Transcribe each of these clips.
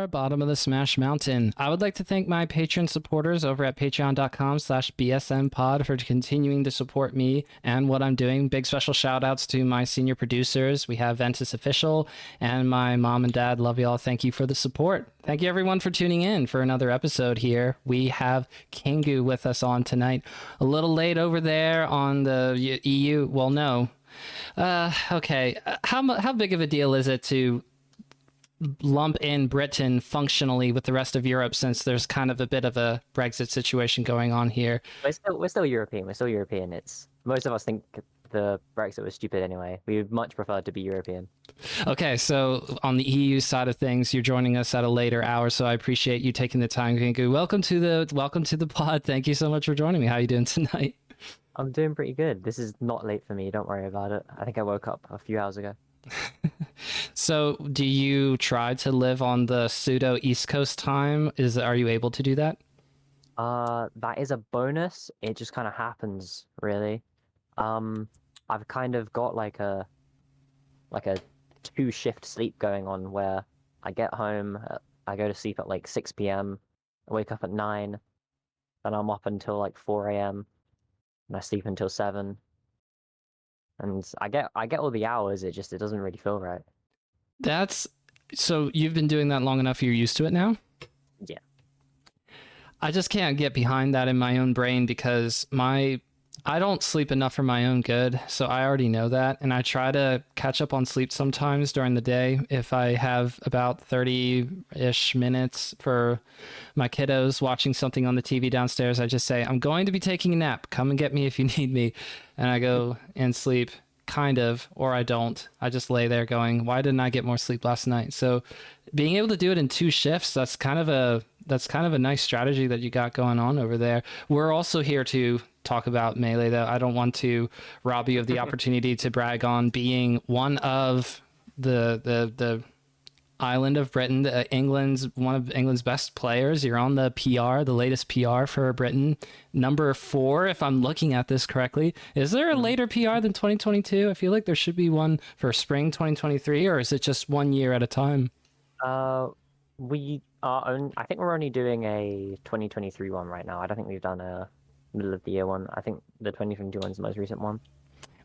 are, bottom of the Smash Mountain. I would like to thank my Patreon supporters over at patreon.com/bsmpod for continuing to support me and what I'm doing. Big special shout outs to my senior producers. We have Ventus Official and my mom and dad. Love y'all. Thank you for the support. Thank you everyone for tuning in for another episode here. We have Kingu with us on tonight. A little late over there on the EU. Well, no. Okay. How big of a deal is it to lump in Britain functionally with the rest of Europe, since there's kind of a bit of a Brexit situation going on here? We're still European. We're still European. It's most of us think the Brexit was stupid anyway. We would much prefer to be European. Okay, so on the EU side of things, you're joining us at a later hour, so I appreciate you taking the time, Kingu. Welcome to the pod. Thank you so much for joining me. How are you doing tonight? I'm doing pretty good. This is not late for me. Don't worry about it. I think I woke up a few hours ago. So, do you try to live on the pseudo East Coast time? Are you able to do that? That is a bonus. It just kind of happens, really. I've kind of got like a 2-shift sleep going on where I get home, I go to sleep at like 6 p.m., I wake up at 9, then I'm up until like 4 a.m., and I sleep until 7. And I get all the hours, it doesn't really feel right. That's so you've been doing that long enough, you're used to it now? Yeah. I just can't get behind that in my own brain because I don't sleep enough for my own good, so I already know that, and I try to catch up on sleep sometimes during the day. If I have about 30-ish minutes for my kiddos watching something on the TV downstairs, I just say, I'm going to be taking a nap. Come and get me if you need me. And I go and sleep, kind of, or I don't. I just lay there going, why didn't I get more sleep last night? So being able to do it in 2 shifts, that's kind of a nice strategy that you got going on over there. We're also here to talk about Melee, though. I don't want to rob you of the opportunity to brag on being one of the island of Britain, one of England's best players. You're on the PR, the latest PR for Britain, number 4, if I'm looking at this correctly. Is there a later PR than 2022? I feel like there should be one for spring 2023, or is it just 1 year at a time? I think we're only doing a 2023 one right now. I don't think we've done a middle of the year one. I think the 2021 is the most recent one.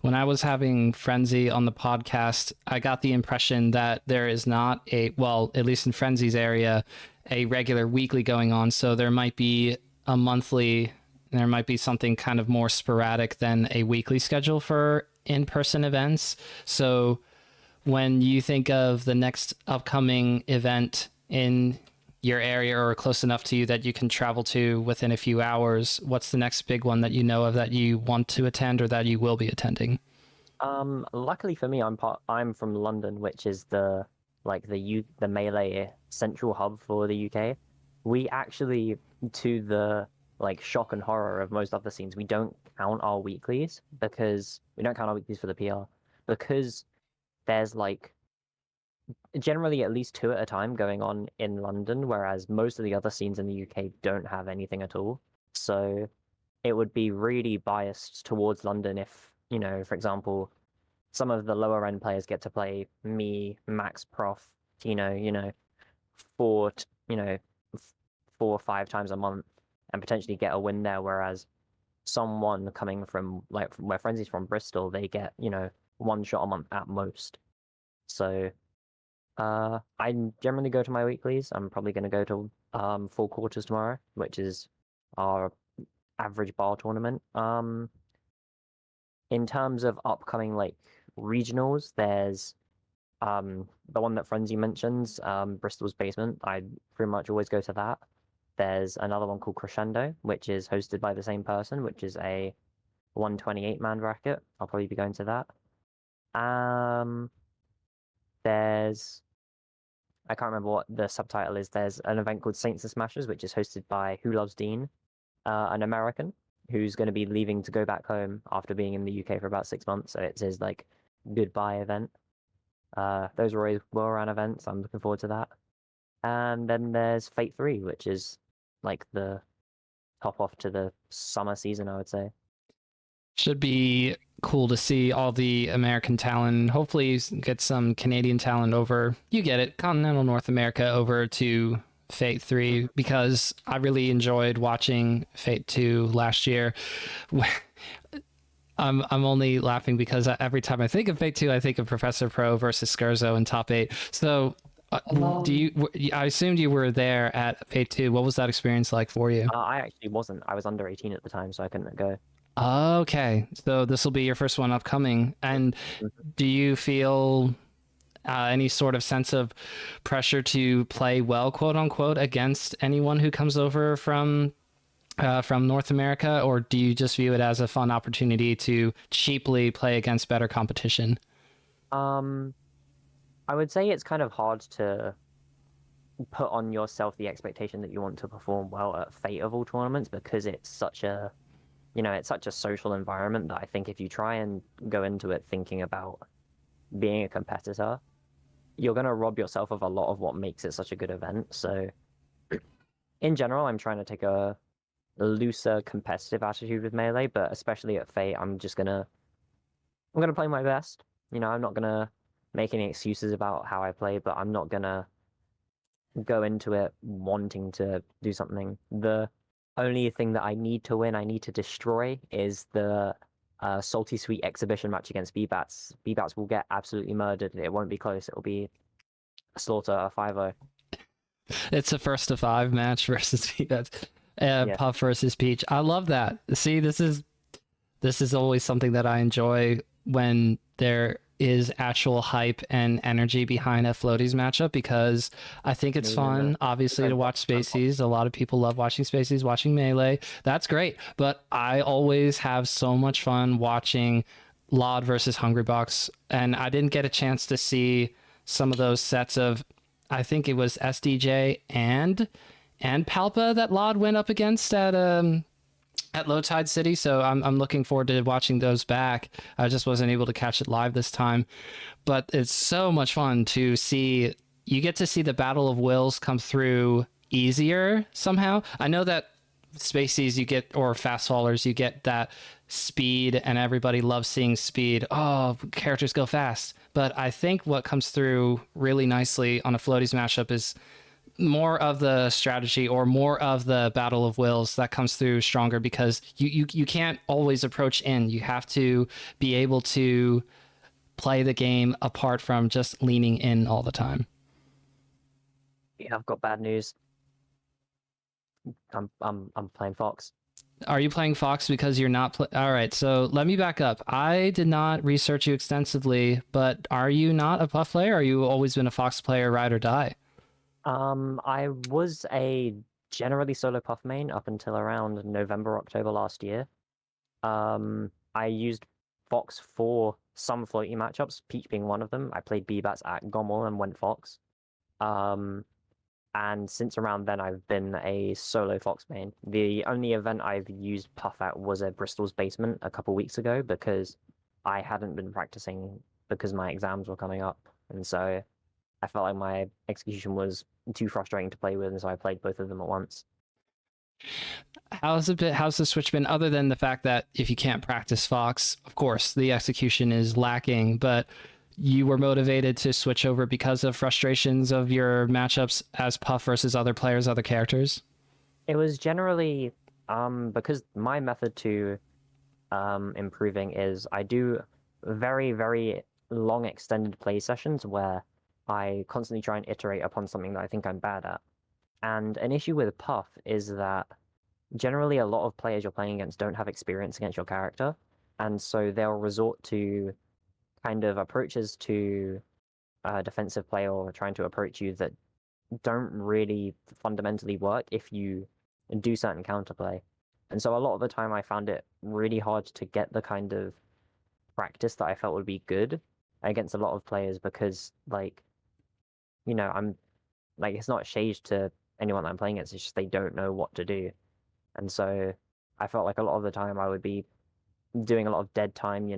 When I was having Frenzy on the podcast, I got the impression that there is not at least in Frenzy's area, a regular weekly going on. So there might be a monthly, there might be something kind of more sporadic than a weekly schedule for in-person events. So when you think of the next upcoming event in your area or close enough to you that you can travel to within a few hours, what's the next big one that you know of that you want to attend or that you will be attending? Luckily for me, I'm from London, which is the Melee central hub for the UK. We actually, to the shock and horror of most other scenes, we don't count our weeklies for the PR because there's generally at least 2 at a time going on in London, whereas most of the other scenes in the UK don't have anything at all. So it would be really biased towards London if, for example, some of the lower end players get to play me, Max, Prof, Tino, 4, 4 or 5 times a month and potentially get a win there, whereas someone coming from where Frenzy's from, Bristol, they get, 1 shot a month at most. So I generally go to my weeklies. I'm probably going to go to 4 quarters tomorrow, which is our average bar tournament. In terms of upcoming regionals, there's the one that Frenzy mentions, Bristol's Basement. I pretty much always go to that. There's another one called Crescendo, which is hosted by the same person, which is a 128-man bracket. I'll probably be going to that. There's I can't remember what the subtitle is. There's an event called Saints and Smashers, which is hosted by Who Loves Dean, an American who's going to be leaving to go back home after being in the UK for about 6 months. So it's his goodbye event. Those are always well-run events. I'm looking forward to that. And then there's Fate 3, which is the top off to the summer season, I would say. Should be cool to see all the American talent. Hopefully, get some Canadian talent over. You get it, continental North America over to Fate 3 because I really enjoyed watching Fate 2 last year. I'm only laughing because every time I think of Fate 2, I think of Professor Pro versus Scherzo in top 8. So, do Um, you? I assumed you were there at Fate 2. What was that experience like for you? I actually wasn't. I was under 18 at the time, so I couldn't go. Okay, so this will be your first one upcoming. And Mhm. do you feel any sort of sense of pressure to play well, quote unquote, against anyone who comes over from North America, or do you just view it as a fun opportunity to cheaply play against better competition? Um, I would say it's kind of hard to put on yourself the expectation that you want to perform well at Fate of all tournaments because it's such a, it's such a social environment that I think if you try and go into it thinking about being a competitor, you're going to rob yourself of a lot of what makes it such a good event. So, in general, I'm trying to take a looser competitive attitude with Melee, but especially at Fate, I'm gonna play my best. I'm not gonna make any excuses about how I play, but I'm not gonna go into it wanting to do something. The only thing that I need to win, I need to destroy, is the Salty Sweet exhibition match against B-Bats. B-Bats will get absolutely murdered. It won't be close. It'll be a slaughter, a 5-0. It's a first to five match versus Yeah. Puff versus Peach. I love that. See, this is always something that I enjoy when there is actual hype and energy behind a floaties matchup because I think it's Me and fun, obviously, to watch Spacies. A lot of people love watching Spacies, watching Melee. That's great. But I always have so much fun watching Lod versus Hungrybox. And I didn't get a chance to see some of those sets of, I think it was SDJ and Palpa that Lod went up against at Low Tide City, so I'm looking forward to watching those back. I just wasn't able to catch it live this time, but it's so much fun to see. You get to see the battle of wills come through easier somehow. I know that spacies you get or fast fallers you get that speed and everybody loves seeing speed. Oh, characters go fast. But I think what comes through really nicely on a floaties mashup is more of the strategy or more of the battle of wills that comes through stronger because you can't always approach in. You have to be able to play the game apart from just leaning in all the time. Yeah, I've got bad news. I'm playing Fox. Are you playing Fox because you're not all right, so let me back up. I did not research you extensively, but are you not a Puff player? Are you always been a Fox player, ride or die? I was a generally solo Puff main up until around November, October last year. I used Fox for some floaty matchups, Peach being one of them. I played B-Bats at Gommel and went Fox. Um, and since around then, I've been a solo Fox main. The only event I've used Puff at was at Bristol's Basement a couple weeks ago because I hadn't been practicing because my exams were coming up. And so I felt like my execution was too frustrating to play with, and so I played both of them at once. How's the switch been other than the fact that if you can't practice Fox, of course, the execution is lacking, but you were motivated to switch over because of frustrations of your matchups as Puff versus other players, other characters? It was generally because my method to improving is I do very, very long extended play sessions where I constantly try and iterate upon something that I think I'm bad at. And an issue with Puff is that generally a lot of players you're playing against don't have experience against your character, and so they'll resort to kind of approaches to defensive play or trying to approach you that don't really fundamentally work if you do certain counterplay. And so a lot of the time I found it really hard to get the kind of practice that I felt would be good against a lot of players because I'm like it's not shade to anyone that I'm playing against, it's just they don't know what to do. And so I felt like a lot of the time I would be doing a lot of dead time.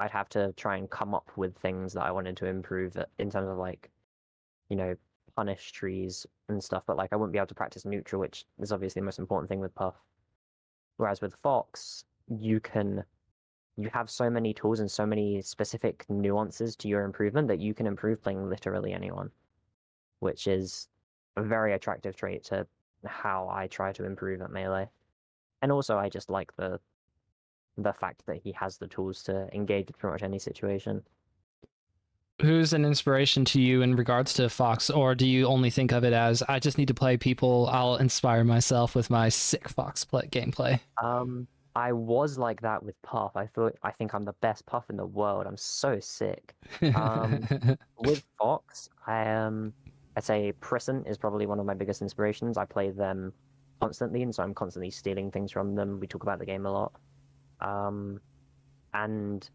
I'd have to try and come up with things that I wanted to improve in terms of like, you know, punish trees and stuff, but like I wouldn't be able to practice neutral, which is obviously the most important thing with Puff. Whereas with Fox, you can you have so many tools and so many specific nuances to your improvement that you can improve playing literally anyone, which is a very attractive trait to how I try to improve at Melee. And also, I just like the fact that he has the tools to engage with pretty much any situation. Who's an inspiration to you in regards to Fox, or do you only think of it as I just need to play people? I'll inspire myself with my sick Fox gameplay. I was like that with Puff. I think I'm the best Puff in the world. I'm so sick. With Fox, I'd say Prison is probably one of my biggest inspirations. I play them constantly, and so I'm constantly stealing things from them. We talk about the game a lot. And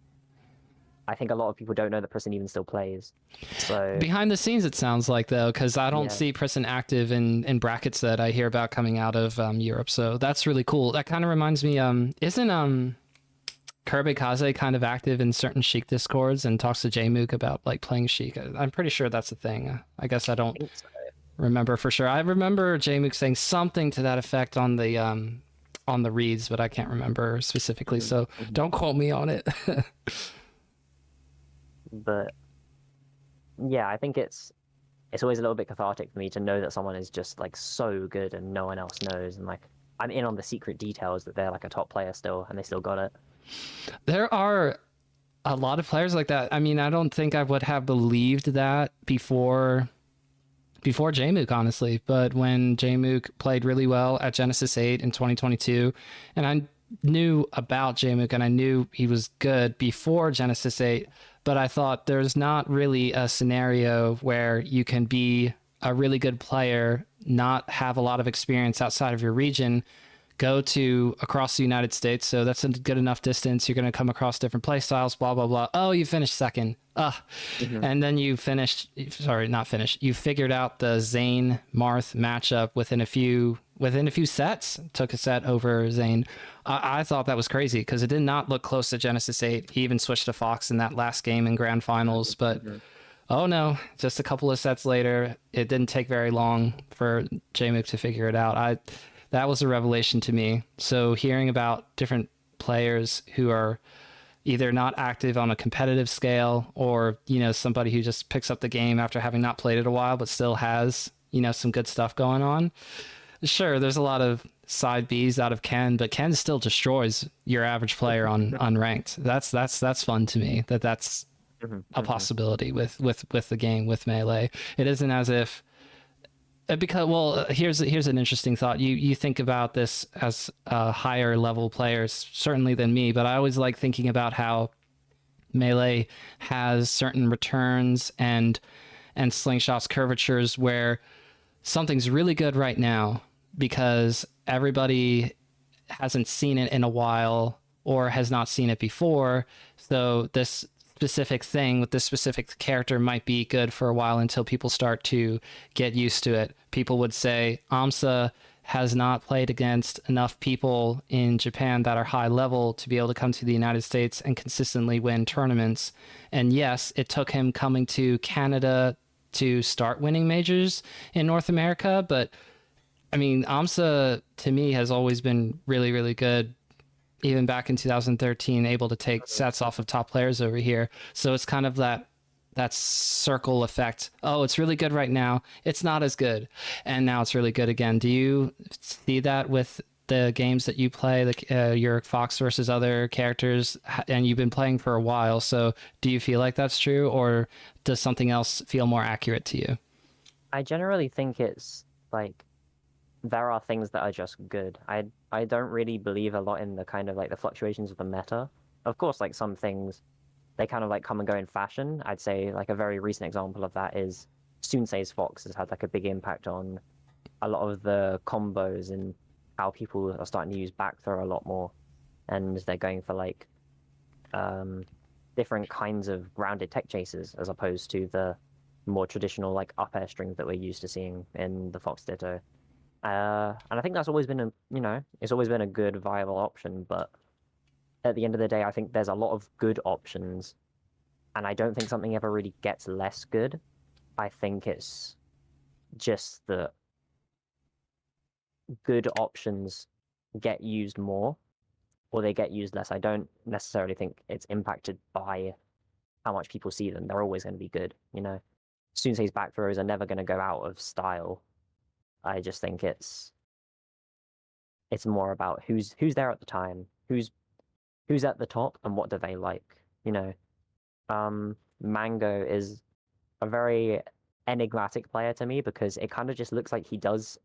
I think a lot of people don't know that Prison even still plays. So Behind the scenes, it sounds like, though, because I don't yeah, see Prison active in brackets that I hear about coming out of Europe. So that's really cool. That kind of reminds me, isn't Kirby Kaze kind of active in certain Sheik discords and talks to Jmook about like playing Sheik? I'm pretty sure that's a thing. I guess I I don't think so. remember for sure. I remember Jmook saying something to that effect on the reads, but I can't remember specifically. Mhm, So mhm. don't quote me on it. But yeah, I think it's always a little bit cathartic for me to know that someone is just like so good and no one else knows, and like I'm in on the secret details that they're like a top player still and they still got it. There are a lot of players like that. I mean, I don't think I would have believed that before Jmook, honestly. But when Jmook played really well at Genesis 8 in 2022, and I knew about Jmook and I knew he was good before Genesis 8, but I thought there's not really a scenario where you can be a really good player, not have a lot of experience outside of your region, go to across the United States. So that's a good enough distance. You're going to come across different play styles, blah, blah, blah. Oh, you finished second. Hmm. And then you finished, sorry, not finished. You figured out the Zane Marth matchup within a few sets, took a set over Zane. I thought that was crazy because it did not look close to Genesis 8. He even switched to Fox in that last game in grand finals, but Hmm. oh no, just a couple of sets later, it didn't take very long for Jmook to figure it out. That was a revelation to me. So hearing about different players who are either not active on a competitive scale or, somebody who just picks up the game after having not played it a while but still has, some good stuff going on. Sure, there's a lot of side Bs out of Ken, but Ken still destroys your average player on unranked. That's fun to me. That's Hmm. a Hmm. possibility with the game with Melee. It isn't as if because well here's an interesting thought. You think about this as higher level players certainly than me, but I always like thinking about how Melee has certain returns and slingshots curvatures where something's really good right now because everybody hasn't seen it in a while or has not seen it before. So this specific thing with this specific character might be good for a while until people start to get used to it. People would say AMSA has not played against enough people in Japan that are high level to be able to come to the United States and consistently win tournaments. And yes, it took him coming to Canada to start winning majors in North America, but I mean, AMSA to me has always been really, really good. Even back in 2013, able to take sets off of top players over here. So it's kind of that circle effect. Oh, it's really good right now. It's not as good, and now it's really good again. Do you see that with the games that you play, your Fox versus other characters, and you've been playing for a while? So do you feel like that's true, or does something else feel more accurate to you? I generally think it's like there are things that are just good. I don't really believe a lot in the kind of like the fluctuations of the meta. Of course, like some things they kind of like come and go in fashion. I'd say like a very recent example of that is Sunsei's Fox has had like a big impact on a lot of the combos and how people are starting to use back throw a lot more, and they're going for like um different kinds of grounded tech chases as opposed to the more traditional like up air strings that we're used to seeing in the Fox Ditto. And I think that's always been it's always been a good viable option. But at the end of the day, I think there's a lot of good options, and I don't think something ever really gets less good. I think it's just that good options get used more, or they get used less. I don't necessarily think it's impacted by how much people see them. They're always going to be good, you know. Sunse's back throws are never going to go out of style. I just think it's more about who's there at the time, who's at the top, and what do they like, you know. Mango is a very enigmatic player to me because it kind of just looks like he does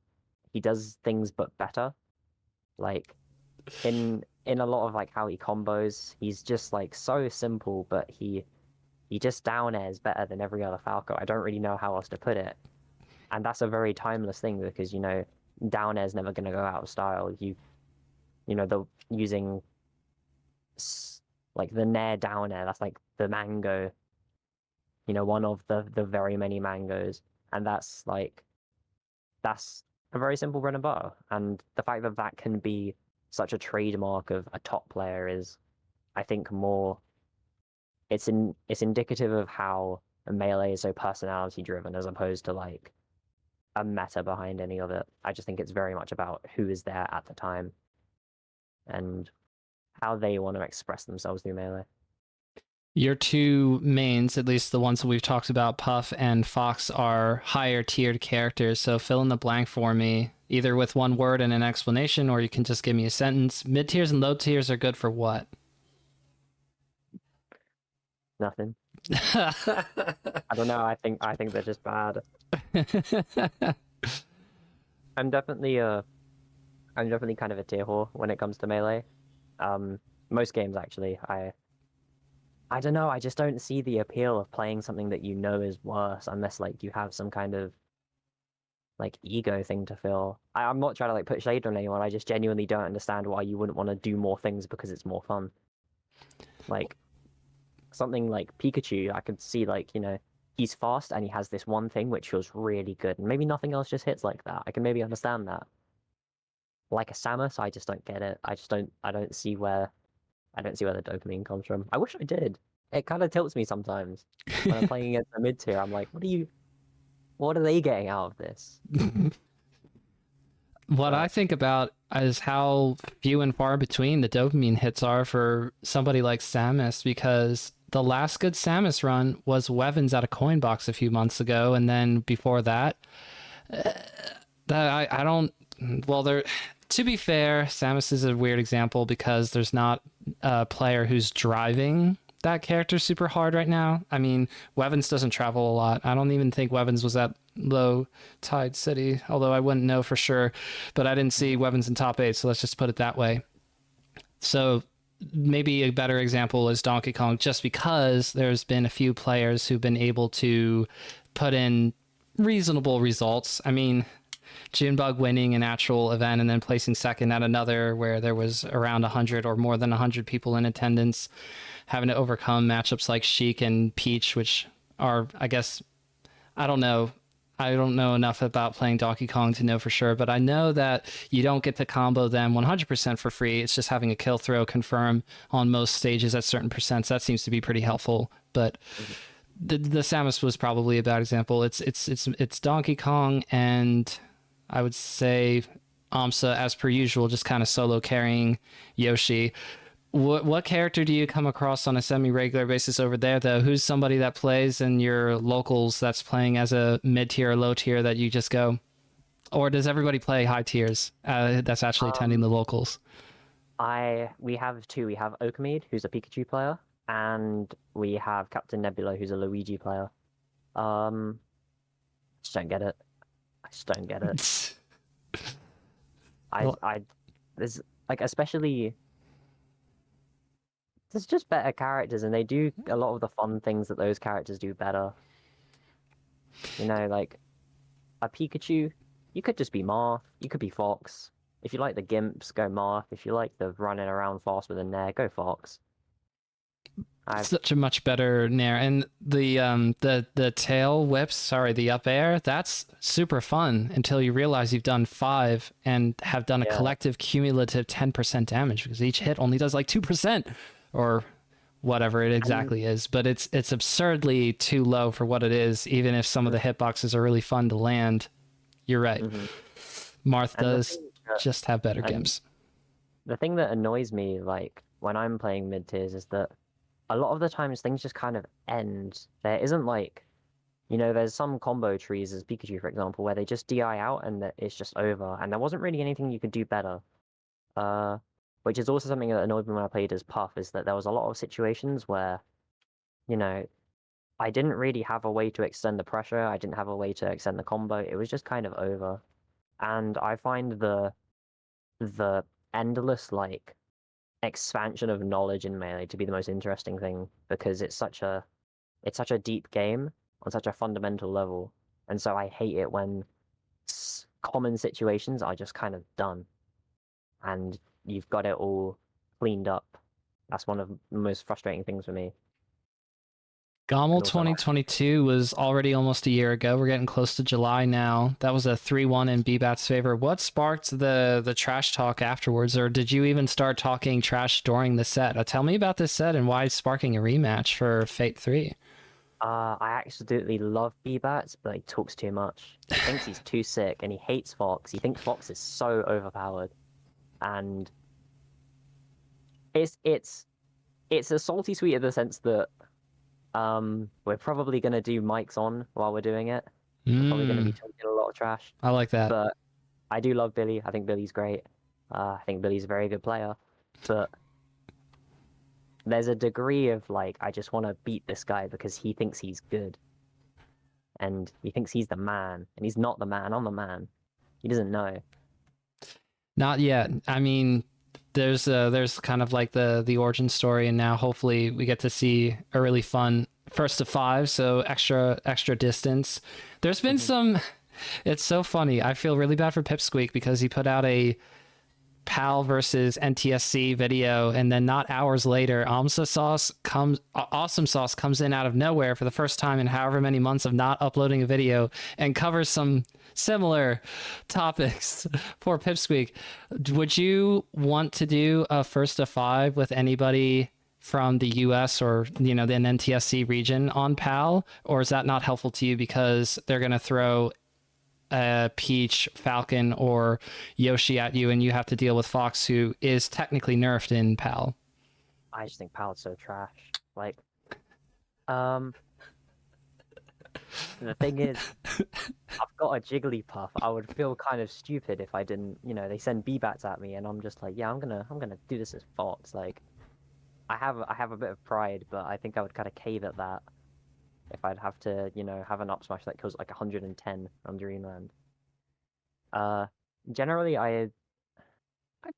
things but better. Like in a lot of like how he combos, he's just like so simple, but he just down airs better than every other Falco. I don't really know how else to put it. And that's a very timeless thing because, you know, down air's never going to go out of style. You know, the using like the Nair down air, that's like the mango, you know, one of the very many mangoes. And that's a very simple bread and butter. And the fact that that can be such a trademark of a top player is, I think, more it's indicative of how a Melee is so personality driven as opposed to like a meta behind any of it. I just think it's very much about who is there at the time and how they want to express themselves through Melee. Your two mains, at least the ones that we've talked about, Puff and Fox, are higher tiered characters. So fill in the blank for me, either with one word and an explanation, or you can just give me a sentence. Mid tiers and low tiers are good for what? Nothing. I don't know. I think they're just bad. I'm definitely kind of a tier whore when it comes to Melee. Most games actually. I don't know. I just don't see the appeal of playing something that you know is worse unless like you have some kind of like ego thing to fill. I'm not trying to like put shade on anyone. I just genuinely don't understand why you wouldn't want to do more things because it's more fun. Like something like Pikachu, I could see like, you know, he's fast and he has this one thing which feels really good. And maybe nothing else just hits like that. I can maybe understand that. Like a Samus, I just don't get it. I don't see where the dopamine comes from. I wish I did. It kind of tilts me sometimes when I'm playing against a mid tier. I'm like, what are they getting out of this? What I think about is how few and far between the dopamine hits are for somebody like Samus, because the last good Samus run was Weavins at a coin box a few months ago, and then before that, I don't. Well, there. To be fair, Samus is a weird example because there's not a player who's driving that character super hard right now. I mean, Weavins doesn't travel a lot. I don't even think Weavins was at Low Tide City, although I wouldn't know for sure. But I didn't see Weavins in top 8, so let's just put it that way. So maybe a better example is Donkey Kong, just because there's been a few players who've been able to put in reasonable results. I mean, Junebug winning an actual event and then placing second at another where there was around 100 or more than 100 people in attendance, having to overcome matchups like Sheik and Peach, which are, I guess, I don't know enough about playing Donkey Kong to know for sure, but I know that you don't get to combo them 100% for free. It's just having a kill throw confirm on most stages at certain percents. That seems to be pretty helpful, but the Samus was probably a bad example. It's Donkey Kong and I would say Amsa, as per usual, just kind of solo carrying Yoshi. What character do you come across on a semi-regular basis over there, though? Who's somebody that plays in your locals that's playing as a mid-tier or low-tier that you just go? Or does everybody play high tiers that's actually attending the locals? We have two. We have Okamede, who's a Pikachu player, and we have Captain Nebula, who's a Luigi player. Just don't get it. I just don't get it. There's like, especially there's just better characters and they do a lot of the fun things that those characters do better. You know, like a Pikachu, you could just be Marth, you could be Fox. If you like the gimps, go Marth. If you like the running around fast with a Nair, go Fox. Such a much better Nair, and the tail whips, sorry, the up air, that's super fun until you realize you've done 5 and have done a collective cumulative 10% damage, because each hit only does like 2% or whatever it exactly is, but it's absurdly too low for what it is, even if some of the hitboxes are really fun to land. You're right. Marth does just have better gimps. the thing that annoys me, like when I'm playing mid tiers, is that a lot of the times things just kind of end. There isn't like, there's some combo trees as Pikachu, for example, where they just DI out and that it's just over, and there wasn't really anything you could do better. Uh, which is also something that annoyed me when I played as Puff, is that there was a lot of situations where, you know, I didn't really have a way to extend the pressure. I didn't have a way to extend the combo. It was just kind of over. And I find the endless like expansion of knowledge in Melee to be the most interesting thing, because it's such a deep game on such a fundamental level. And so I hate it when common situations are just kind of done and you've got it all cleaned up. That's one of the most frustrating things for me. Gommel And also like 2022 was already almost a year ago. We're getting close to July now. That was a 3-1 in BBAT's favor. What sparked the trash talk afterwards, or did you even start talking trash during the set? Tell me about this set and why it's sparking a rematch for Fate 3. I absolutely love B-Bats, but he talks too much. He thinks he's too sick and he hates Fox. He thinks Fox is so overpowered. And it's a salty sweet in the sense that we're probably gonna do mics on while we're doing it. We're probably gonna be talking a lot of trash. I like that. But I do love Billy. I think Billy's great. I think Billy's a very good player. But there's a degree of like, I just want to beat this guy because he thinks he's good. And he thinks he's the man. And he's not the man. I'm the man. He doesn't know. Not yet. I mean, there's kind of like the origin story, and now hopefully we get to see a really fun first to 5, so extra distance. There's been some. It's so funny. I feel really bad for Pipsqueak because he put out a PAL versus NTSC video, and then not hours later, Awesome Sauce comes in out of nowhere for the first time in however many months of not uploading a video and covers some similar topics for Pipsqueak. Would you want to do a first to 5 with anybody from the US or the NTSC region on PAL, or is that not helpful to you because they're going to throw Peach, Falcon, or Yoshi at you, and you have to deal with Fox, who is technically nerfed in PAL? I just think Pal's so trash. Like, the thing is, I've got a Jigglypuff. I would feel kind of stupid if I didn't, they send B-Bats at me and I'm just like, yeah, I'm gonna do this as Fox. Like, I have a bit of pride, but I think I would kind of cave at that if I'd have to, have an up smash that kills like 110 on Dreamland. Generally I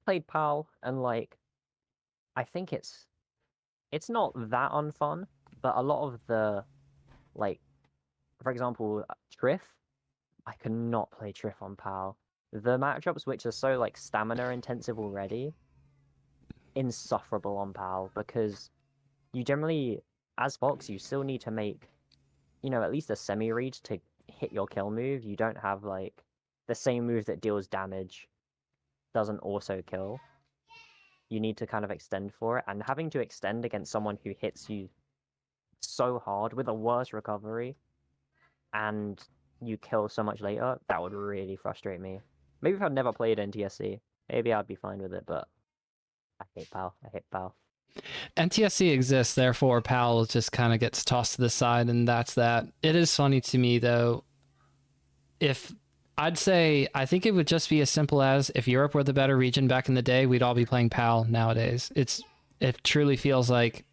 played PAL and like I think it's not that unfun, but a lot of the like, for example, Triff, I cannot play Triff on PAL. The matchups which are so like stamina intensive already, insufferable on PAL, because you generally, as Fox, you still need to make, at least a semi-read to hit your kill move. You don't have like the same move that deals damage doesn't also kill. You need to kind of extend for it, and having to extend against someone who hits you so hard with a worse recovery and you kill so much later, that would really frustrate me. Maybe if I'd never played NTSC, maybe I'd be fine with it, but I hate PAL. I hate PAL. NTSC exists, therefore PAL just kind of gets tossed to the side, and that's that. It is funny to me, though, if I'd say, I think it would just be as simple as if Europe were the better region back in the day, we'd all be playing PAL nowadays. It truly feels like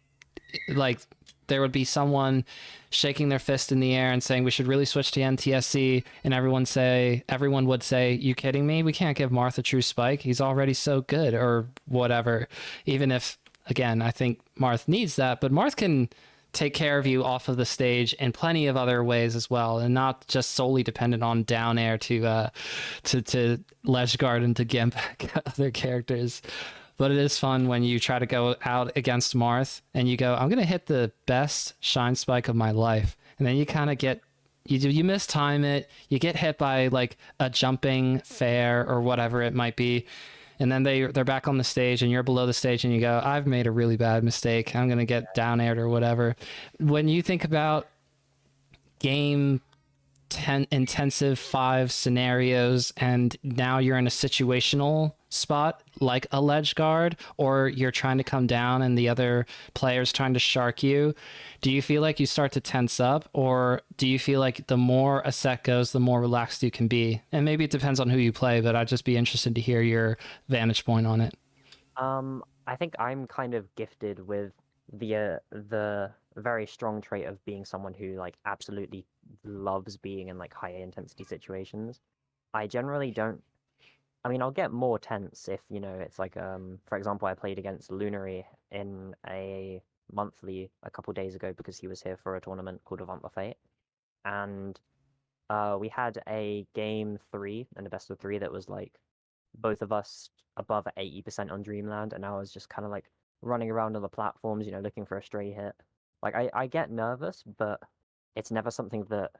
there would be someone shaking their fist in the air and saying we should really switch to NTSC, and everyone would say, you kidding me? We can't give Marth a true spike. He's already so good, or whatever. Even if, again, I think Marth needs that, but Marth can take care of you off of the stage in plenty of other ways as well, and not just solely dependent on down air to ledge guard and to gimp other characters. But it is fun when you try to go out against Marth and you go, I'm going to hit the best shine spike of my life. And then you kind of you mistime it. You get hit by like a jumping fair or whatever it might be. And then they're back on the stage and you're below the stage and you go, I've made a really bad mistake. I'm going to get down aired or whatever. When you think about game 10 intensive 5 scenarios and now you're in a situational spot like a ledge guard, or you're trying to come down and the other player's trying to shark you, do you feel like you start to tense up, or do you feel like the more a set goes, the more relaxed you can be? And maybe it depends on who you play, but I'd just be interested to hear your vantage point on it. I think I'm kind of gifted with the very strong trait of being someone who like absolutely loves being in like high intensity situations. I generally don't. I mean, I'll get more tense if, it's like for example, I played against Lunary in a monthly a couple days ago because he was here for a tournament called Avant the Fate, and we had a game three and a best of three that was like both of us above 80% on Dreamland, and I was just kind of like running around on the platforms, looking for a stray hit. Like I get nervous, but it's never something that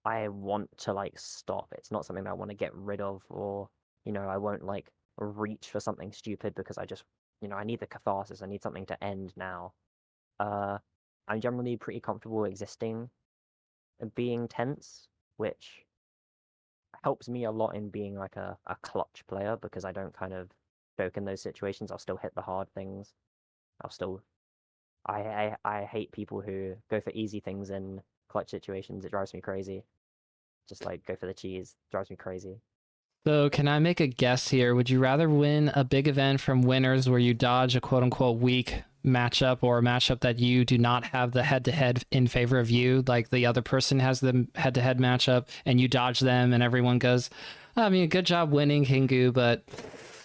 I want to like stop. It's not something that I want to get rid of, or I won't like reach for something stupid because I just I need the catharsis. I need something to end now. Uh, I'm generally pretty comfortable existing and being tense, which helps me a lot in being like a clutch player because I don't kind of joke in those situations. I'll still hit the hard things. I'll still I hate people who go for easy things in clutch situations. It drives me crazy. Just like go for the cheese. Drives me crazy. So, can I make a guess here? Would you rather win a big event from winners where you dodge a quote unquote weak matchup, or a matchup that you do not have the head to head in favor of you? Like the other person has the head to head matchup and you dodge them, and everyone goes, I mean, good job winning, Kingu, but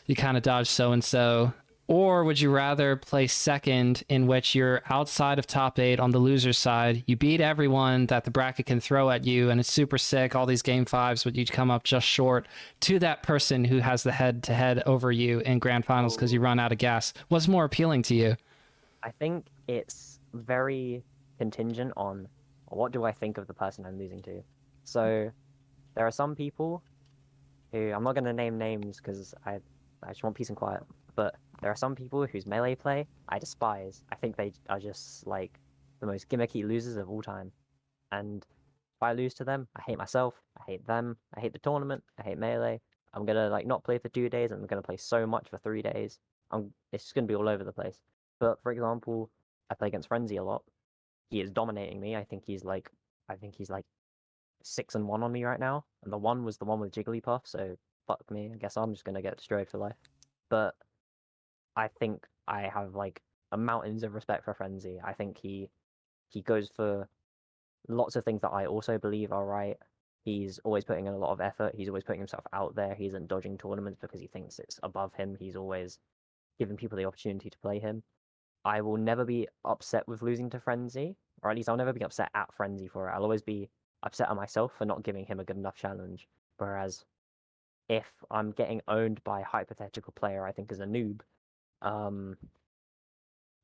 you kind of dodged so and so. Or would you rather play second, in which you're outside of top eight on the loser side? You beat everyone that the bracket can throw at you, and it's super sick, all these game fives, but you come up just short to that person who has the head to head over you in grand finals because you Oh, run out of gas. What's more appealing to you? I think it's very contingent on what do I think of the person I'm losing to. So there are some people who I'm not going to name names because I just want peace and quiet. But there are some people whose melee play I despise. I think they are just like the most gimmicky losers of all time. And if I lose to them, I hate myself. I hate them. I hate the tournament. I hate melee. I'm gonna like not play for 2 days. I'm gonna play so much for 3 days. It's just gonna be all over the place. But for example, I play against Frenzy a lot. He is dominating me. I think he's like 6-1 on me right now, and the one was the one with Jigglypuff. So fuck me. I guess I'm just gonna get destroyed for life. But I think I have like a mountains of respect for Frenzy. I think he goes for lots of things that I also believe are right. He's always putting in a lot of effort. He's always putting himself out there. He isn't dodging tournaments because he thinks it's above him. He's always giving people the opportunity to play him. I will never be upset with losing to Frenzy, or at least I'll never be upset at Frenzy for it. I'll always be upset at myself for not giving him a good enough challenge. Whereas if I'm getting owned by a hypothetical player I think is a noob, um,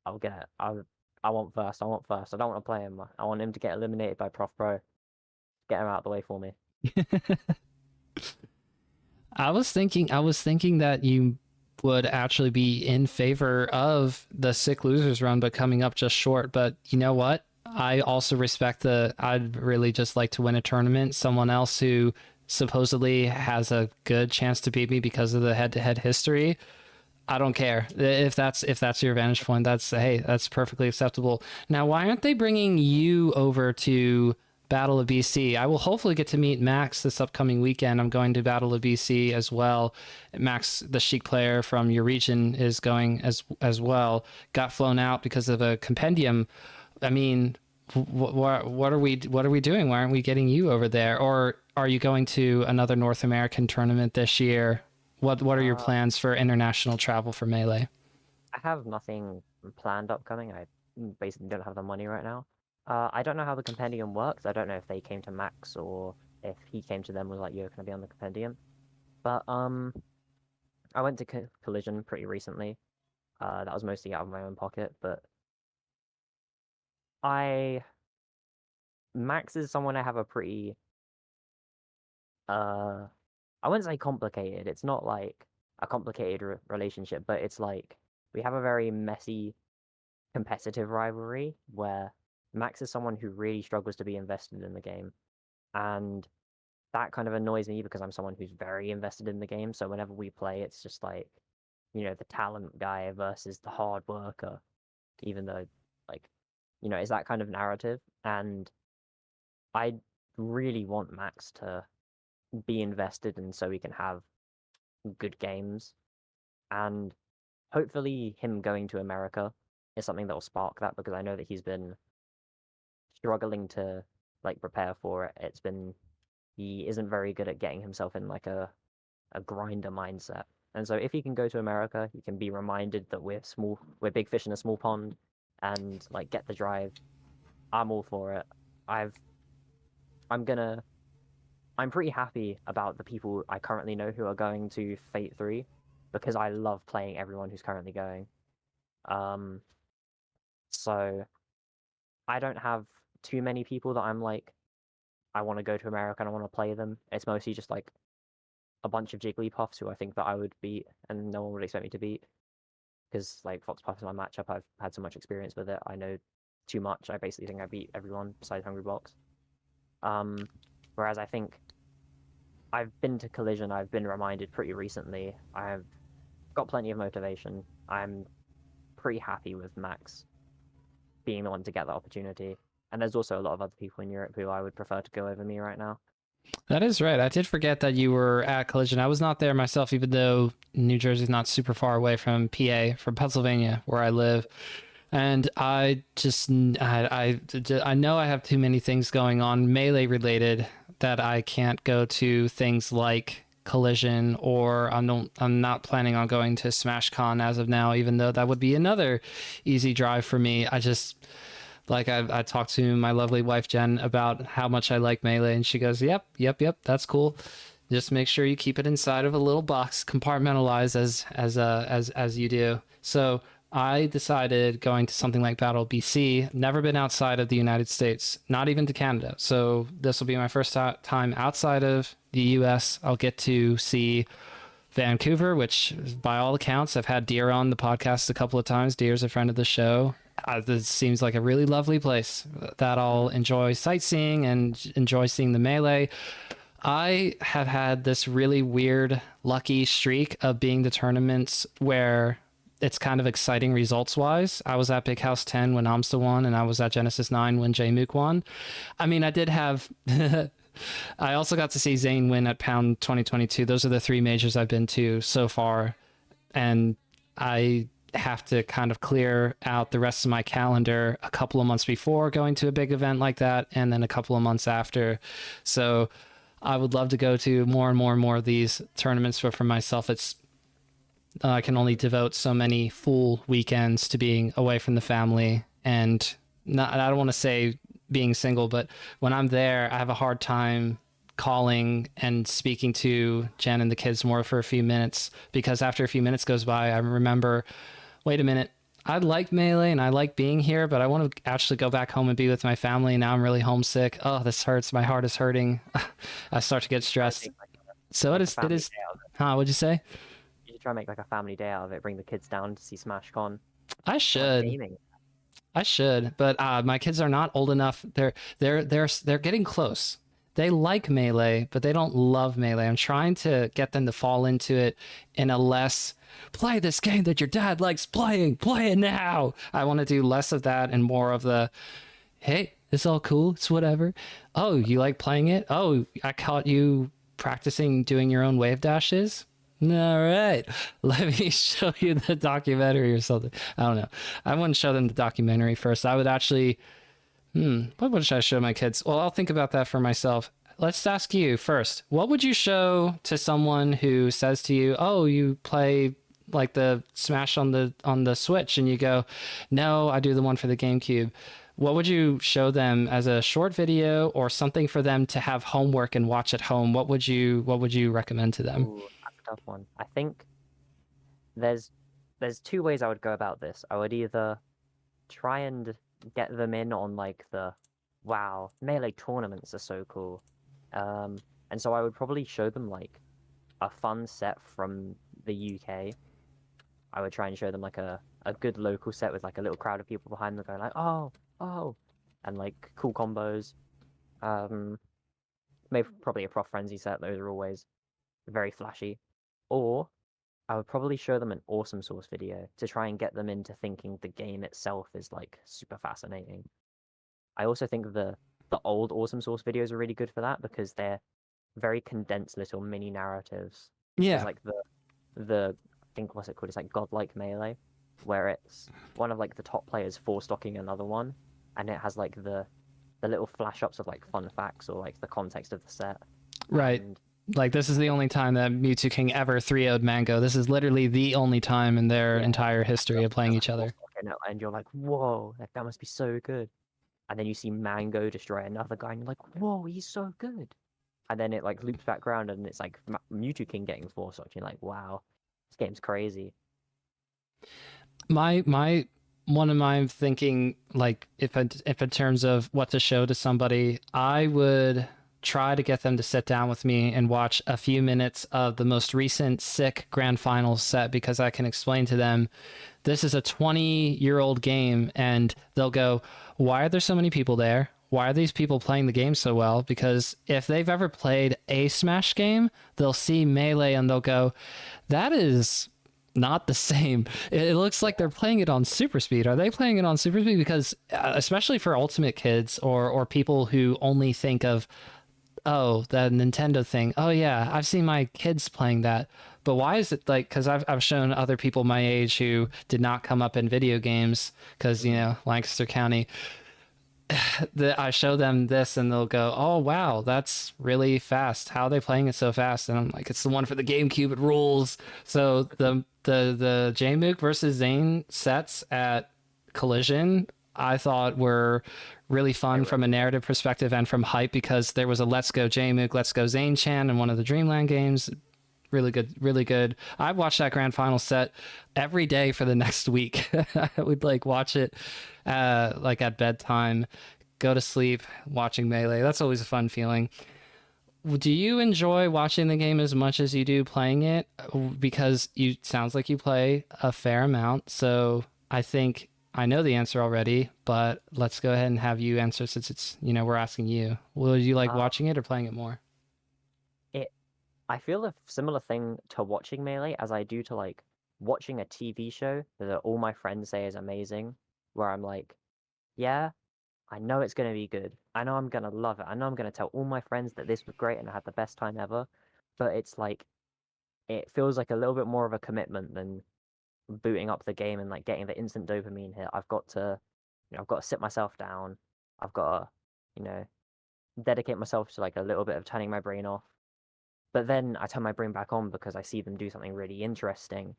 I'll get I want first. I want first. I don't want to play him. I want him to get eliminated by Prof Pro. Get him out of the way for me. I was thinking that you would actually be in favor of the sick losers run, but coming up just short. But you know what? I also respect I'd really just like to win a tournament. Someone else who supposedly has a good chance to beat me because of the head to head history. I don't care if that's your vantage point. That's hey, that's perfectly acceptable. Now, why aren't they bringing you over to Battle of BC? I will hopefully get to meet Max this upcoming weekend. I'm going to Battle of BC as well. Max, the Sheik player from your region, is going as well. Got flown out because of a compendium. I mean, what are we doing? Why aren't we getting you over there? Or are you going to another North American tournament this year? What are your Uh, plans for international travel for Melee? I have nothing planned upcoming. I basically don't have the money right now. I don't know how the compendium works. I don't know if they came to Max or if he came to them and was like, "You're gonna be on the compendium." But I went to Collision pretty recently. That was mostly out of my own pocket, but I Max is someone I have a pretty uh I wouldn't say complicated. It's not like a complicated relationship, but it's like we have a very messy competitive rivalry where Max is someone who really struggles to be invested in the game. And that kind of annoys me because I'm someone who's very invested in the game. So whenever we play, it's just like, the talent guy versus the hard worker, even though, like, it's that kind of narrative. And I really want Max to be invested and so we can have good games. And hopefully him going to America is something that will spark that because I know that he's been struggling to like prepare for it. He isn't very good at getting himself in like a grinder mindset. And so if he can go to America, he can be reminded that we're big fish in a small pond and like get the drive. I'm all for it. I've I'm gonna I'm pretty happy about the people I currently know who are going to Fate 3 because I love playing everyone who's currently going. Um so I don't have too many people that I'm like I want to go to America and I want to play them. It's mostly just like a bunch of Jigglypuffs who I think that I would beat and no one would expect me to beat because like Foxpuff is my matchup. I've had so much experience with it. I know too much. I basically think I beat everyone besides Hungrybox. Um, Whereas I think I've been to Collision. I've been reminded pretty recently. I've got plenty of motivation. I'm pretty happy with Max being the one to get the opportunity. And there's also a lot of other people in Europe who I would prefer to go over me right now. That is right. I did forget that you were at Collision. I was not there myself, even though New Jersey's not super far away from PA, from Pennsylvania, where I live. And I know I have too many things going on melee related that I can't go to things like Collision, or I'm not planning on going to SmashCon as of now, even though that would be another easy drive for me. I talked to my lovely wife Jen about how much I like melee, and she goes, "Yep, that's cool. Just make sure you keep it inside of a little box, compartmentalized as you do." So I decided going to something like Battle BC. Never been outside of the United States, not even to Canada. So this will be my first time outside of the U.S. I'll get to see Vancouver, which by all accounts, I've had Deer on the podcast a couple of times. Deer's a friend of the show. This seems like a really lovely place that I'll enjoy sightseeing and enjoy seeing the melee. I have had this really weird, lucky streak of being the tournaments where it's kind of exciting results wise. I was at Big House 10 when Amsta won, and I was at Genesis 9 when J-Mook won. I mean, I did have. I also got to see Zane win at Pound 2022. Those are the three majors I've been to so far. And I have to kind of clear out the rest of my calendar a couple of months before going to a big event like that, and then a couple of months after. So I would love to go to more and more and more of these tournaments, but for myself, it's I can only devote so many full weekends to being away from the family, and I don't want to say being single, but when I'm there, I have a hard time calling and speaking to Jen and the kids more for a few minutes, because after a few minutes goes by, I remember, wait a minute, I like melee and I like being here, but I want to actually go back home and be with my family. Now I'm really homesick. Oh, this hurts. My heart is hurting. I start to get Try and stressed. make So like a it family is, day out of it. huh? What'd you say? You should try and make like a family day out of it. Bring the kids down to see SmashCon. I So much should. gaming. I should, but my kids are not old enough. They're getting close. They like melee, but they don't love melee. I'm trying to get them to fall into it in a less play this game that your dad likes playing. Play it now. I want to do less of that and more of the hey, it's all cool. It's whatever. Oh, you like playing it? Oh, I caught you practicing doing your own wave dashes. All right, let me show you the documentary or something. I don't know. I wouldn't show them the documentary first. I would actually, what would I show my kids? Well, I'll think about that for myself. Let's ask you first. What would you show to someone who says to you, "Oh, you play like the Smash on the Switch," and you go, "No, I do the one for the GameCube." What would you show them as a short video or something for them to have homework and watch at home? What would you recommend to them? Ooh, that's a tough one. I think there's there's two ways I would go about this. I would either try and get them in on like the wow, melee tournaments are so cool. And so I would probably show them like a fun set from the UK. I would try and show them like a good local set with like a little crowd of people behind them going like, oh, and like cool combos. Um, maybe probably a Prof Frenzy set. Those are always very flashy. Or I would probably show them an awesome source video to try and get them into thinking the game itself is like super fascinating. I also think the old awesome source videos are really good for that because they're very condensed little mini narratives. There's Yeah. like the I think what's it called? It's like Godlike Melee, where it's one of like the top players four stocking another one, and it has like the little flash ups of like fun facts or like the context of the set. Right. And Like this is the only time that Mewtwo King ever 3-0'd Mango. This is literally the only time in their yeah, entire history of playing there's each like four other. stocking it, and you're like, whoa, like, that must be so good. And then you see Mango destroy another guy, and you're like, whoa, he's so good. And then it like loops back around, and it's like Mewtwo King getting four stocked. You're like, wow, this game's crazy. My one of my thinking, like if in terms of what to show to somebody, I would try to get them to sit down with me and watch a few minutes of the most recent sick grand finals set, because I can explain to them this is a 20-year-old game, and they'll go, why are there so many people there? Why are these people playing the game so well? Because if they've ever played a Smash game, they'll see Melee and they'll go, that is not the same. It looks like they're playing it on super speed. Are they playing it on super speed? Because especially for Ultimate kids or people who only think of, oh, that Nintendo thing. Oh yeah, I've seen my kids playing that. But why is it like? Because I've shown other people my age who did not come up in video games, because Lancaster County. That I show them this and they'll go, oh wow, that's really fast. How are they playing it so fast? And I'm like, it's the one for the GameCube. It rules. So the Jmook versus Zane sets at Collision, I thought were really fun from a narrative perspective and from hype, because there was a Let's Go Jmook, Let's Go Zane Chan in one of the Dreamland games. Really good, really good. I watched that grand final set every day for the next week. I would like watch it like at bedtime, go to sleep watching Melee. That's always a fun feeling. Do you enjoy watching the game as much as you do playing it? Because you sounds like you play a fair amount. So I think I know the answer already, but let's go ahead and have you answer, since it's, we're asking you. Will you like Um, watching it or playing it more? it I feel a similar thing to watching Melee as I do to like watching a TV show that all my friends say is amazing, where I'm like, yeah, I know it's gonna be good. I know I'm gonna love it. I know I'm gonna tell all my friends that this was great and I had the best time ever. But it's like it feels like a little bit more of a commitment than booting up the game and like getting the instant dopamine hit. I've got to sit myself down. I've got to, you know, dedicate myself to like a little bit of turning my brain off. But then I turn my brain back on because I see them do something really interesting.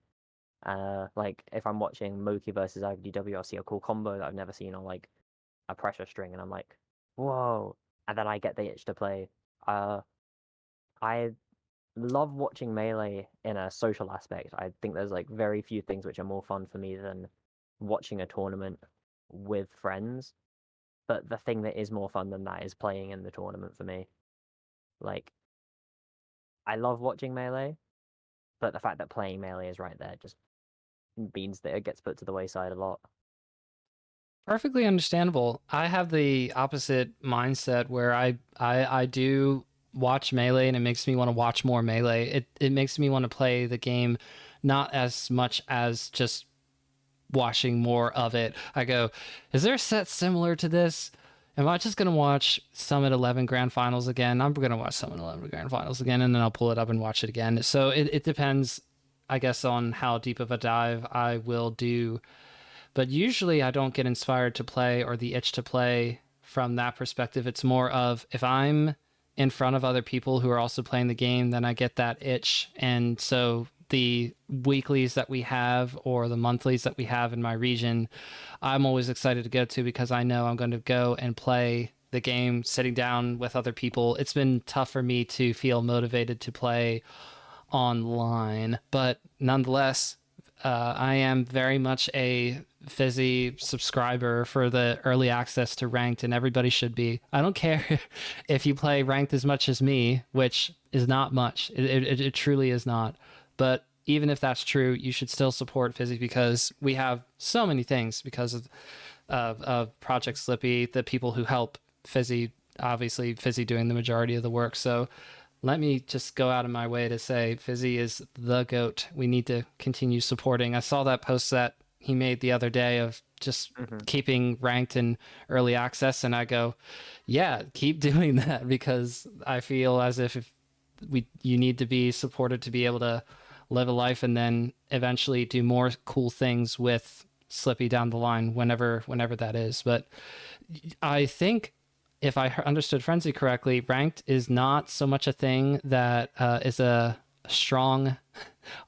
Like if I'm watching Moki versus IVDW, I'll see a cool combo that I've never seen on like a pressure string, and I'm like, whoa! And then I get the itch to play. I love watching Melee in a social aspect. I think there's like very few things which are more fun for me than watching a tournament with friends. But the thing that is more fun than that is playing in the tournament for me. Like, I love watching Melee, but the fact that playing Melee is right there just means that it gets put to the wayside a lot. Perfectly understandable. I have the opposite mindset where I do watch Melee and it makes me want to watch more Melee. It makes me want to play the game not as much as just watching more of it. I go, is there a set similar to this? Am I just going to watch Summit 11 Grand Finals again? I'm going to watch Summit 11 Grand Finals again, and then I'll pull it up and watch it again. So it depends, I guess, on how deep of a dive I will do, but usually I don't get inspired to play or the itch to play from that perspective. It's more of if I'm in front of other people who are also playing the game, then I get that itch. And so the weeklies that we have or the monthlies that we have in my region, I'm always excited to go to, because I know I'm going to go and play the game sitting down with other people. It's been tough for me to feel motivated to play online, but nonetheless, I am very much a Fizzy subscriber for the early access to ranked, and everybody should be. I don't care if you play ranked as much as me, which is not much. It truly is not. But even if that's true, you should still support Fizzy, because we have so many things because of Project Slippy, the people who help Fizzy obviously Fizzy doing the majority of the work. So let me just go out of my way to say Fizzy is the GOAT. We need to continue supporting. I saw that post that he made the other day of just Hmm. keeping ranked in early access, and I go, yeah, keep doing that, because I feel as if you need to be supported to be able to live a life and then eventually do more cool things with Slippy down the line, whenever that is. But I think if I understood Frenzy correctly, ranked is not so much a thing that is a strong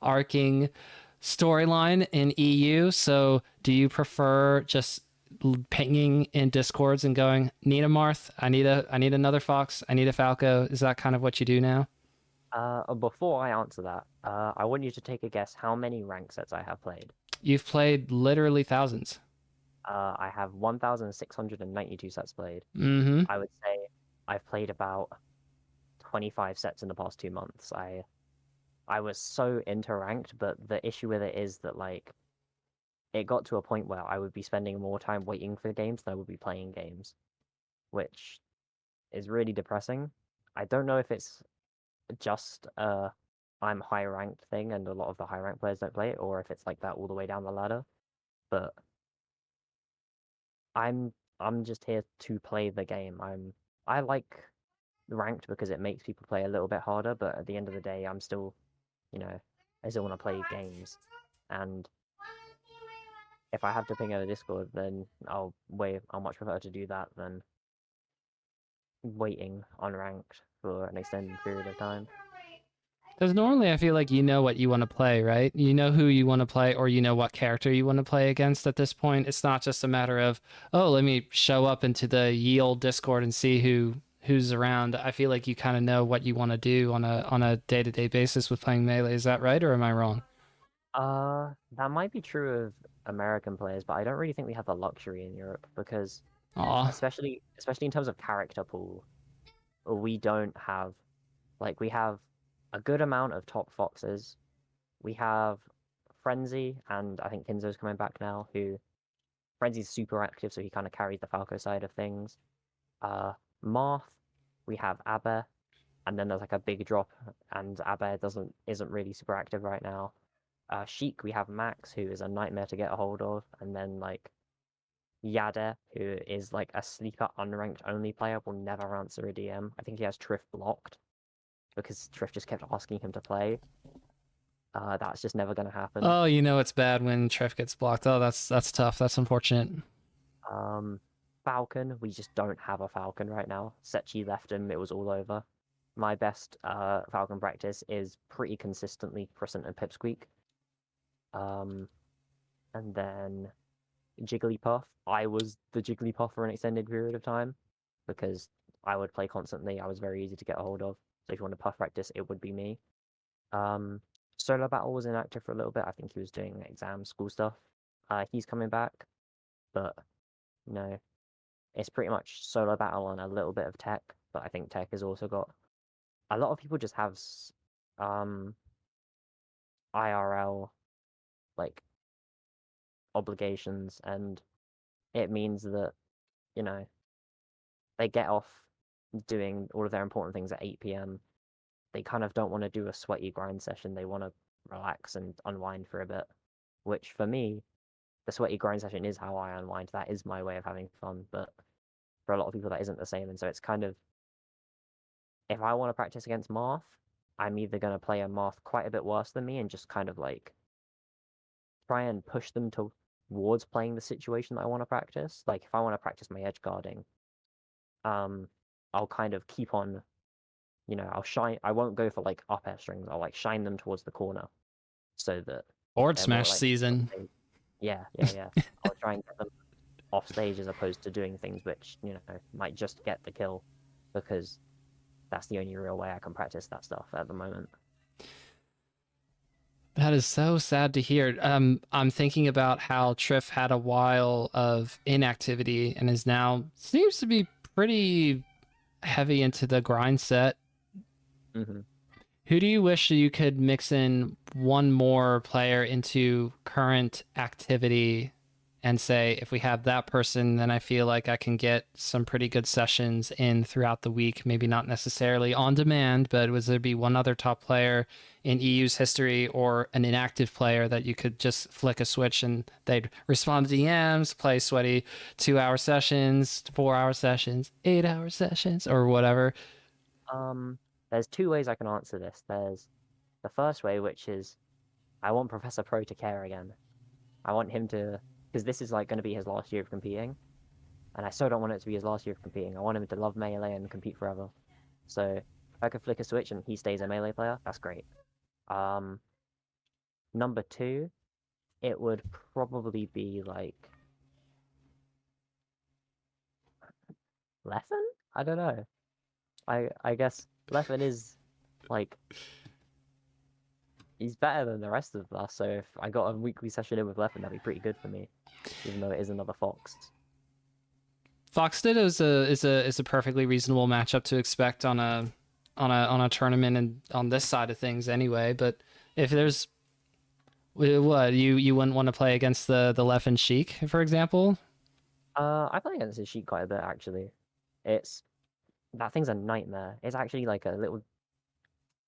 arcing storyline in EU. So do you prefer just pinging in discords and going, need a Marth, I need another Fox, I need a Falco? Is that kind of what you do now? Before I answer that, I want you to take a guess how many rank sets I have played. You've played literally thousands. I have 1,692 sets played. Mm-hmm. I would say I've played about 25 sets in the past 2 months. I was so into ranked, but the issue with it is that like it got to a point where I would be spending more time waiting for games than I would be playing games, which is really depressing. I don't know if it's just I'm high ranked thing and a lot of the high ranked players don't play it, or if it's like that all the way down the ladder. But I'm I'm just here to play the game. I like ranked because it makes people play a little bit harder, but at the end of the day, I'm still, you know, I still want to play games. And if I have to ping out a Discord, then I'll much prefer to do that than waiting unranked for an extended period of time. Because normally I feel like you know what you want to play, right? You know who you want to play, or you know what character you want to play against at this point. It's not just a matter of, oh, let me show up into the ye old Discord and see who's around. I feel like you kind of know what you want to do on a day-to-day basis with playing Melee. Is that right, or am I wrong? That might be true of American players, but I don't really think we have the luxury in Europe because Aw. especially in terms of character pool, we don't have like we have a good amount of top foxes. We have Frenzy, and I think Kinzo's coming back now, who Frenzy's super active, so he kind of carries the Falco side of things. Marth, we have Abe, and then there's like a big drop, and Abe isn't really super active right now. Sheik, we have Max, who is a nightmare to get a hold of, and then like Yade, who is like a sleeper unranked only player, will never answer a DM. I think he has Triff blocked because Triff just kept asking him to play. That's just never going to happen. Oh, you know it's bad when Treff gets blocked. Oh, that's tough. That's unfortunate. Um, Falcon, we just don't have a Falcon right now. Sechi left him, it was all over. My best Falcon practice is pretty consistently Crescent and Pipsqueak. Um, and then Jigglypuff. I was the Jigglypuff for an extended period of time because I would play constantly. I was very easy to get a hold of. So if you want to puff practice, it would be me. Um, Solo Battle was inactive for a little bit. I think he was doing exam school stuff. He's coming back, but no, it's pretty much Solo Battle and a little bit of Tech. But I think Tech has also got a lot of people just have um IRL like obligations, and it means that you know they get off doing all of their important things at 8 p.m. They kind of don't want to do a sweaty grind session. They want to relax and unwind for a bit, which for me, the sweaty grind session is how I unwind. That is my way of having fun. But for a lot of people, that isn't the same. And so it's kind of, if I want to practice against Marth, I'm either going to play a Marth quite a bit worse than me and just kind of like try and push them towards playing the situation that I want to practice. Like if I want to practice my edge guarding, um, I'll kind of keep on, I'll shine. I won't go for like up air strings. I'll like shine them towards the corner so that Board they're more smash like, season. yeah, yeah, yeah. I'll try and get them off stage as opposed to doing things which might just get the kill because that's the only real way I can practice that stuff at the moment. That is so sad to hear. I'm thinking about how Triff had a while of inactivity and is now seems to be pretty heavy into the grind set. Hmm. Who do you wish you could mix in one more player into current activity and say, if we have that person, then I feel like I can get some pretty good sessions in throughout the week. Maybe not necessarily on demand, but was there be one other top player in EU's history or an inactive player that you could just flick a switch and they'd respond to DMs, play sweaty 2 hour sessions, 4 hour sessions, 8 hour sessions, or whatever? Um, there's two ways I can answer this. There's the first way, which is I want Professor Pro to care again. I want him to, because this is like going to be his last year of competing, and I so don't want it to be his last year of competing. I want him to love Melee and compete forever. So if I could flick a switch and he stays a Melee player, that's great. Um, Number two, it would probably be like Leffen? I don't know. I guess Leffen is like he's better than the rest of us. So if I got a weekly session in with Leffen, that'd be pretty good for me, even though it is another Fox. Foxted is a perfectly reasonable matchup to expect on a tournament and on this side of things anyway. But if there's what you wouldn't want to play against the Leffen Sheik, for example. I play against his sheet quite a bit actually. It's that thing's a nightmare. It's actually like a little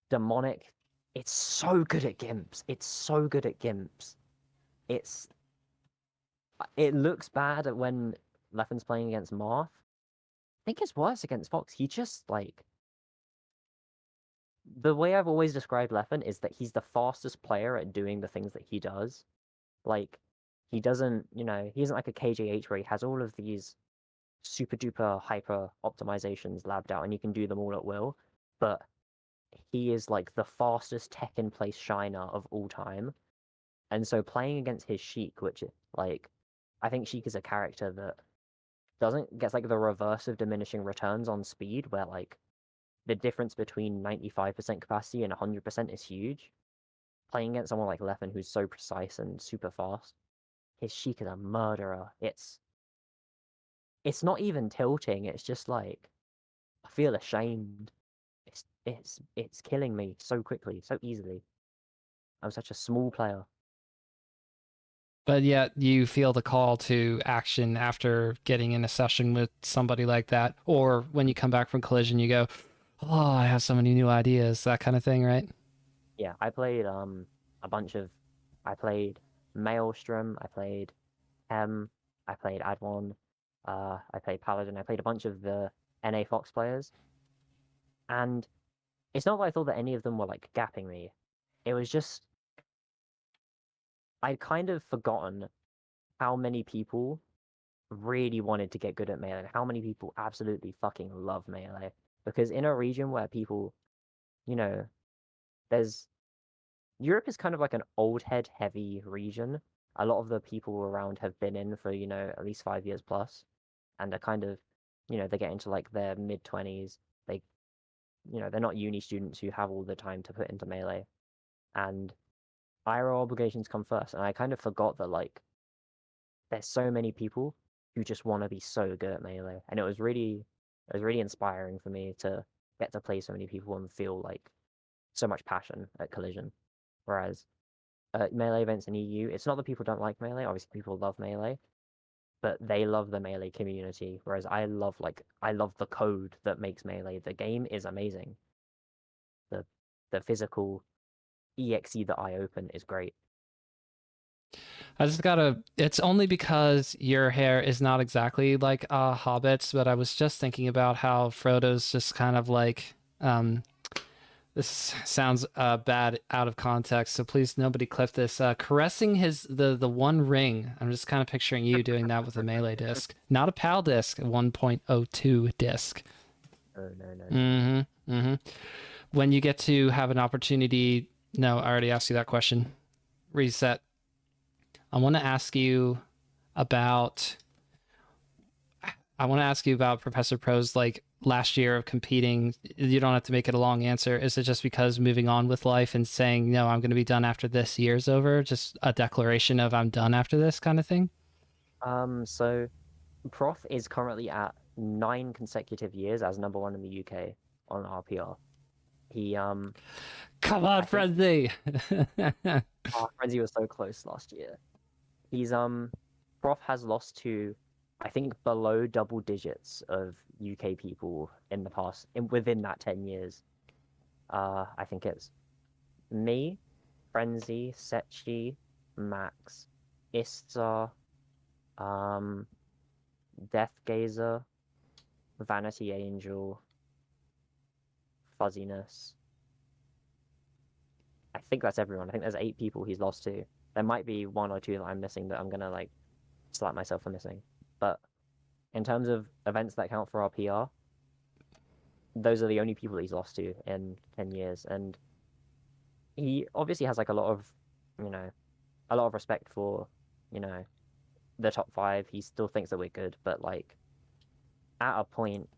demonic. It's so good at gimps. It's so good at gimps. It's it looks bad at when Leffen's playing against Marth. I think it's worse against Fox. He just like the way I've always described Leffen is that he's the fastest player at doing the things that he does. Like he doesn't, he isn't like a KJH where he has all of these super duper hyper optimizations labbed out and you can do them all at will. But he is like the fastest tech in place shiner of all time. And so playing against his Sheik, which like I think Sheik is a character that doesn't gets like the reverse of diminishing returns on speed, where like the difference between 95% capacity and 100% is huge. Playing against someone like Leffen, who's so precise and super fast, his Sheik is a murderer. It's not even tilting. It's just like I feel ashamed. It's killing me so quickly, so easily. I'm such a small player. But yet you feel the call to action after getting in a session with somebody like that, or when you come back from collision, you go, "Oh, I have so many new ideas," that kind of thing, right? Yeah, I played a bunch of I played Maelstrom, I played Hem, I played Adwan, I played Paladin, I played a bunch of the NA Fox players, and it's not that I thought that any of them were like gapping me. It was just I'd kind of forgotten how many people really wanted to get good at melee and how many people absolutely fucking love melee. Because in a region where people, you know, there's Europe is kind of like an old head heavy region. A lot of the people around have been in for, at least 5 years plus and are kind of, they get into like their mid 20s. They, they're not uni students who have all the time to put into melee. And IRL obligations come first. And I kind of forgot that like there's so many people who just want to be so good at melee. And it was really inspiring for me to get to play so many people and feel like so much passion at collision. Whereas melee events in EU, it's not that people don't like melee. Obviously, people love melee, but they love the melee community. Whereas I love the code that makes melee. The game is amazing. The the physical exe that I open is great. I just gotta. It's only because your hair is not exactly like Hobbit's, but I was just thinking about how Frodo's just kind of like. This sounds bad out of context, so please nobody clip this. Caressing the one ring. I'm just kind of picturing you doing that with a melee disc, not a PAL disc, a 1.02 disc. No, no, no. Mm-hmm. Mm-hmm. When you get to have an opportunity, no, I already asked you that question. Reset. I want to ask you about I want to ask you about Professor Pro's like last year of competing. You don't have to make it a long answer. Is it just because moving on with life and saying, no, I'm going to be done after this year's over? Just a declaration of I'm done after this kind of thing? So Prof is currently at 9 consecutive years as number one in the UK on RPR. He Come on, I think Frenzy. Frenzy was so close last year. He's Prof has lost to, I think, below double digits of UK people in the past, within that 10 years. I think it's me, Frenzy, Sechi, Max, Istar, um, Death Gazer, Vanity Angel, Fuzziness. I think that's everyone. I think there's 8 people he's lost to. There might be 1 or 2 that I'm missing that I'm gonna like slap myself for missing. But in terms of events that count for our PR, those are the only people he's lost to in 10 years. And he obviously has like a lot of, you know, a lot of respect for, you know, the top 5. He still thinks that we're good, but like at a point,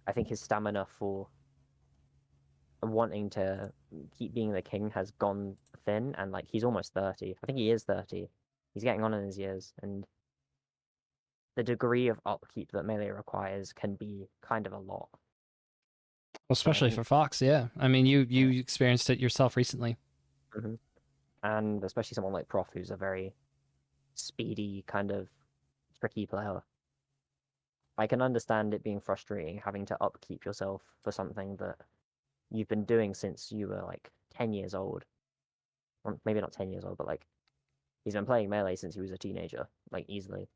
I think his stamina for wanting to keep being the king has gone thin, and like he's almost 30. I think he is 30. He's getting on in his years, and the degree of upkeep that melee requires can be kind of a lot. Well, So I especially think, for Fox, yeah. I mean, you yeah. experienced it yourself recently. Hmm. And especially someone like Prof, who's a very speedy kind of tricky player. I can understand it being frustrating having to upkeep yourself for something that you've been doing since you were like 10 years old. Or maybe not 10 years old, but like he's been playing melee since he was a teenager, like easily.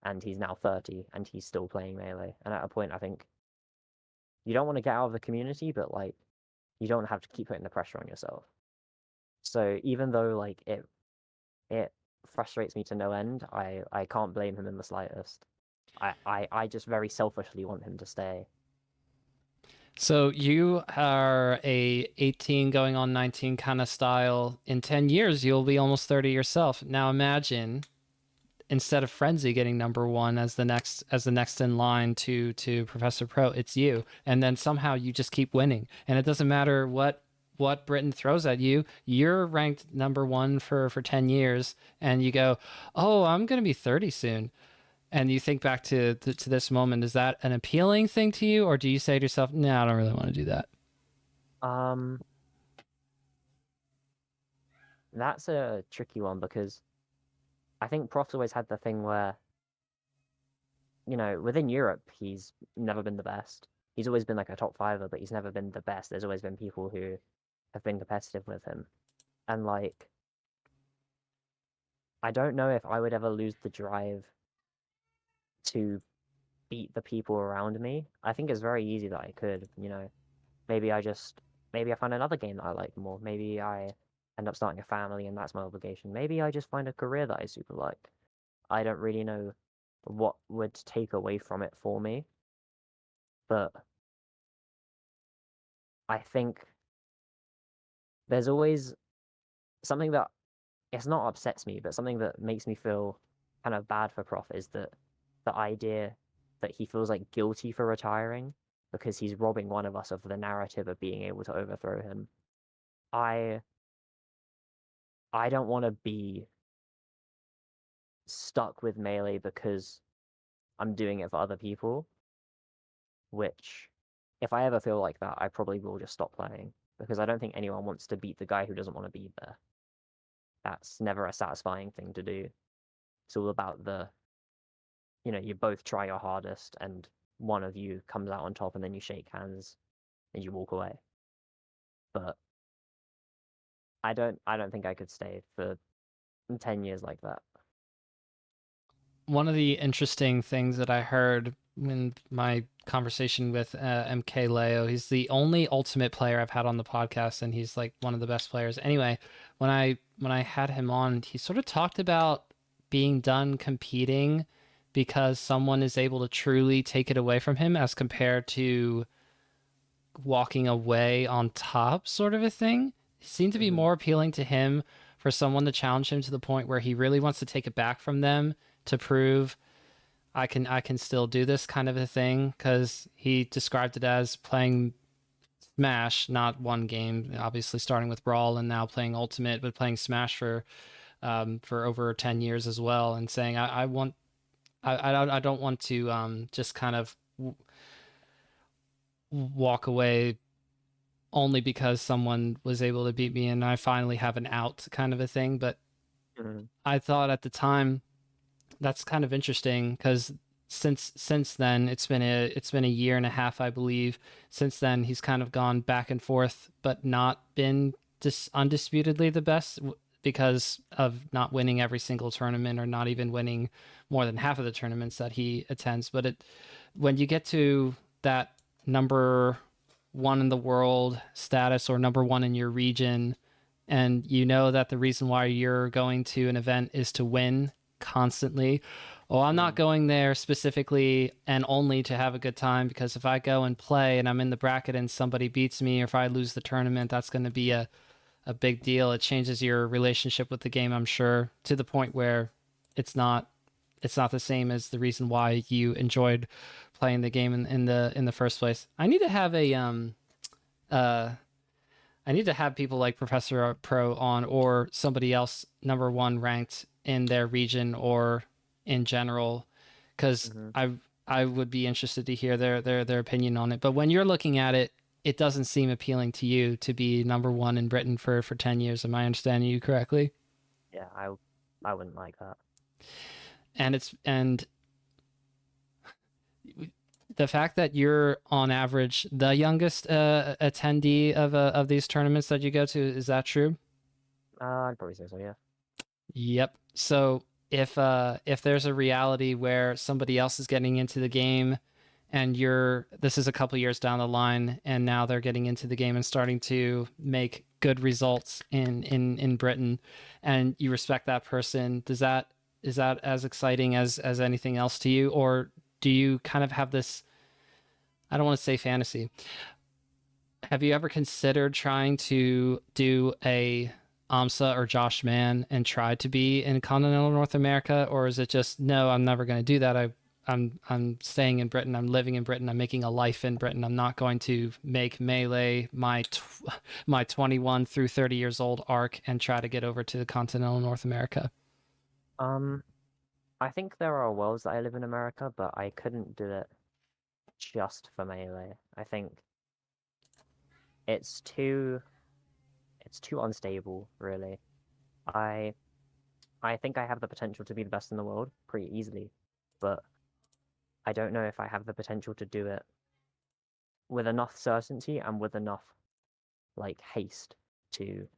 And he's now 30 and he's still playing melee. And at a point, I think you don't want to get out of the community, but like you don't have to keep putting the pressure on yourself. So even though like it frustrates me to no end, I can't blame him in the slightest. I just very selfishly want him to stay. So you are a 18 going on 19 kind of style. In 10 years, you'll be almost 30 yourself. Now imagine instead of Frenzy getting number 1 as the next in line to Professor Pro, it's you. And then somehow you just keep winning. And it doesn't matter what Britain throws at you. You're ranked number 1 for 10 years and you go, "Oh, I'm going to be 30 soon." And you think back to this moment, is that an appealing thing to you, or do you say to yourself, "No, I don't really want to do that"? Um, that's a tricky one because I think Prof's always had the thing where, you know, within Europe, he's never been the best. He's always been like a top fiver, but he's never been the best. There's always been people who have been competitive with him. And like, I don't know if I would ever lose the drive to beat the people around me. I think it's very easy that I could, you know. Maybe I just maybe I find another game that I like more. Maybe I end up starting a family and that's my obligation. Maybe I just find a career that I super like. I don't really know what would take away from it for me, but I think there's always something that it's not upsets me, but something that makes me feel kind of bad for Prof is that the idea that he feels like guilty for retiring because he's robbing one of us of the narrative of being able to overthrow him. I I don't want to be stuck with melee because I'm doing it for other people, which if I ever feel like that, I probably will just stop playing because I don't think anyone wants to beat the guy who doesn't want to be there. That's never a satisfying thing to do. It's all about the, you know, you both try your hardest and one of you comes out on top and then you shake hands and you walk away. But I don't think I could stay for 10 years like that. One of the interesting things that I heard in my conversation with MK Leo, he's the only Ultimate player I've had on the podcast, and he's like one of the best players. Anyway, when I had him on, he sort of talked about being done competing because someone is able to truly take it away from him as compared to walking away on top, sort of a thing. It seemed to be Hmm. more appealing to him for someone to challenge him to the point where he really wants to take it back from them to prove I can still do this kind of a thing, because he described it as playing Smash, not one game, obviously starting with Brawl and now playing Ultimate, but playing Smash for over 10 years as well, and saying I want I don't want to just kind of walk away only because someone was able to beat me and I finally have an out kind of a thing. But Hmm. I thought at the time that's kind of interesting because since then it's been a year and a half, I believe. Since then, he's kind of gone back and forth, but not been undisputedly the best because of not winning every single tournament or not even winning more than half of the tournaments that he attends. But when you get to that number one in the world status or number one in your region, and you know that the reason why you're going to an event is to win constantly. Oh, I'm not Mm. going there specifically and only to have a good time, because if I go and play and I'm in the bracket and somebody beats me, or if I lose the tournament, that's going to be a big deal. It changes your relationship with the game, I'm sure, to the point where it's not it's not the same as the reason why you enjoyed playing the game in the first place. Uh I need to have people like Professor Pro on, or somebody else number one ranked in their region or in general, because Hmm. I would be interested to hear their opinion on it. But when you're looking at it, it doesn't seem appealing to you to be number one in Britain for 10 years. Am I understanding you correctly? Yeah, I wouldn't like that. And the fact that you're on average the youngest attendee of these tournaments that you go to, is that true? I'd probably say so. Yeah. Yep. So if there's a reality where somebody else is getting into the game and this is a couple years down the line and now they're getting into the game and starting to make good results in Britain, and you respect that person, is that as exciting as anything else to you? Or do you kind of have this, I don't want to say fantasy. Have you ever considered trying to do a AMSA or Josh Mann and try to be in continental North America, or is it just no? I'm never going to do that. I'm staying in Britain. I'm living in Britain. I'm making a life in Britain. I'm not going to make Melee my 21 through 30 years old arc and try to get over to continental North America. Um, I think there are worlds that I live in America, but I couldn't do it just for Melee. I think it's too it's too unstable, really. I I think I have the potential to be the best in the world pretty easily, but I don't know if I have the potential to do it with enough certainty and with enough like haste to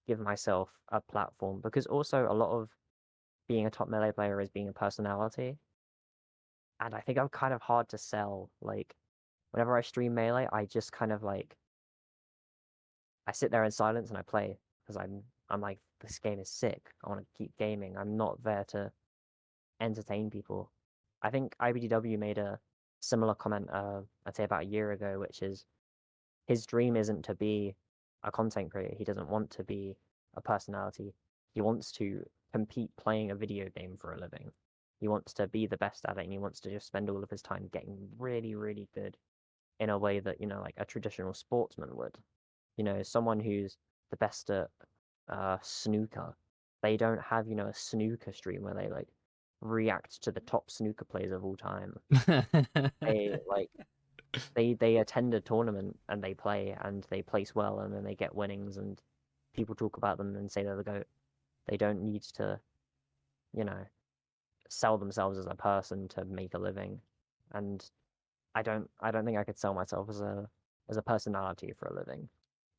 give myself a platform, because also a lot of being a top Melee player is being a personality, and I think I'm kind of hard to sell. Like whenever I stream Melee, I just kind of like I sit there in silence and I play because I'm like, this game is sick. I want to keep gaming. I'm not there to entertain people. I think IBDW made a similar comment, I'd say about a year ago, which is his dream isn't to be a content creator. He doesn't want to be a personality. He wants to compete playing a video game for a living. He wants to be the best at it, and he wants to just spend all of his time getting really, really good in a way that, like a traditional sportsman would. Someone who's the best at snooker, they don't have, a snooker stream where they like react to the top snooker players of all time. They like they attend a tournament and they play and they place well and then they get winnings and people talk about them and say they're the GOAT. They don't need to, you know, sell themselves as a person to make a living. And I don't think I could sell myself as a personality for a living,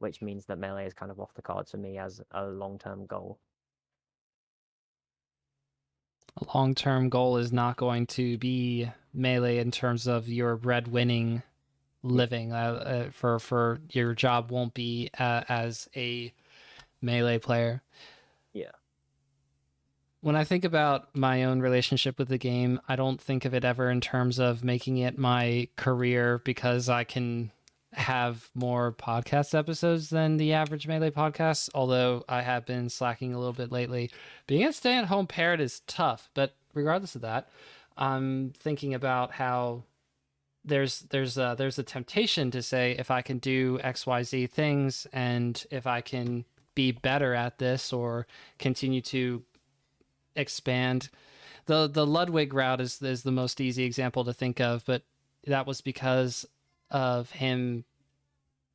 which means that Melee is kind of off the cards for me as a long-term goal. A long-term goal is not going to be Melee in terms of your breadwinning Yeah, living. For your job won't be as a Melee player. yeah, When I think about my own relationship with the game, I don't think of it ever in terms of making it my career, because I can have more podcast episodes than the average Melee podcast, although I have been slacking a little bit lately. Being a stay-at-home parent is tough, but regardless of that, I'm thinking about how there's a temptation to say, if I can do XYZ things and if I can be better at this or continue to expand. The Ludwig route is the most easy example to think of, but that was because of him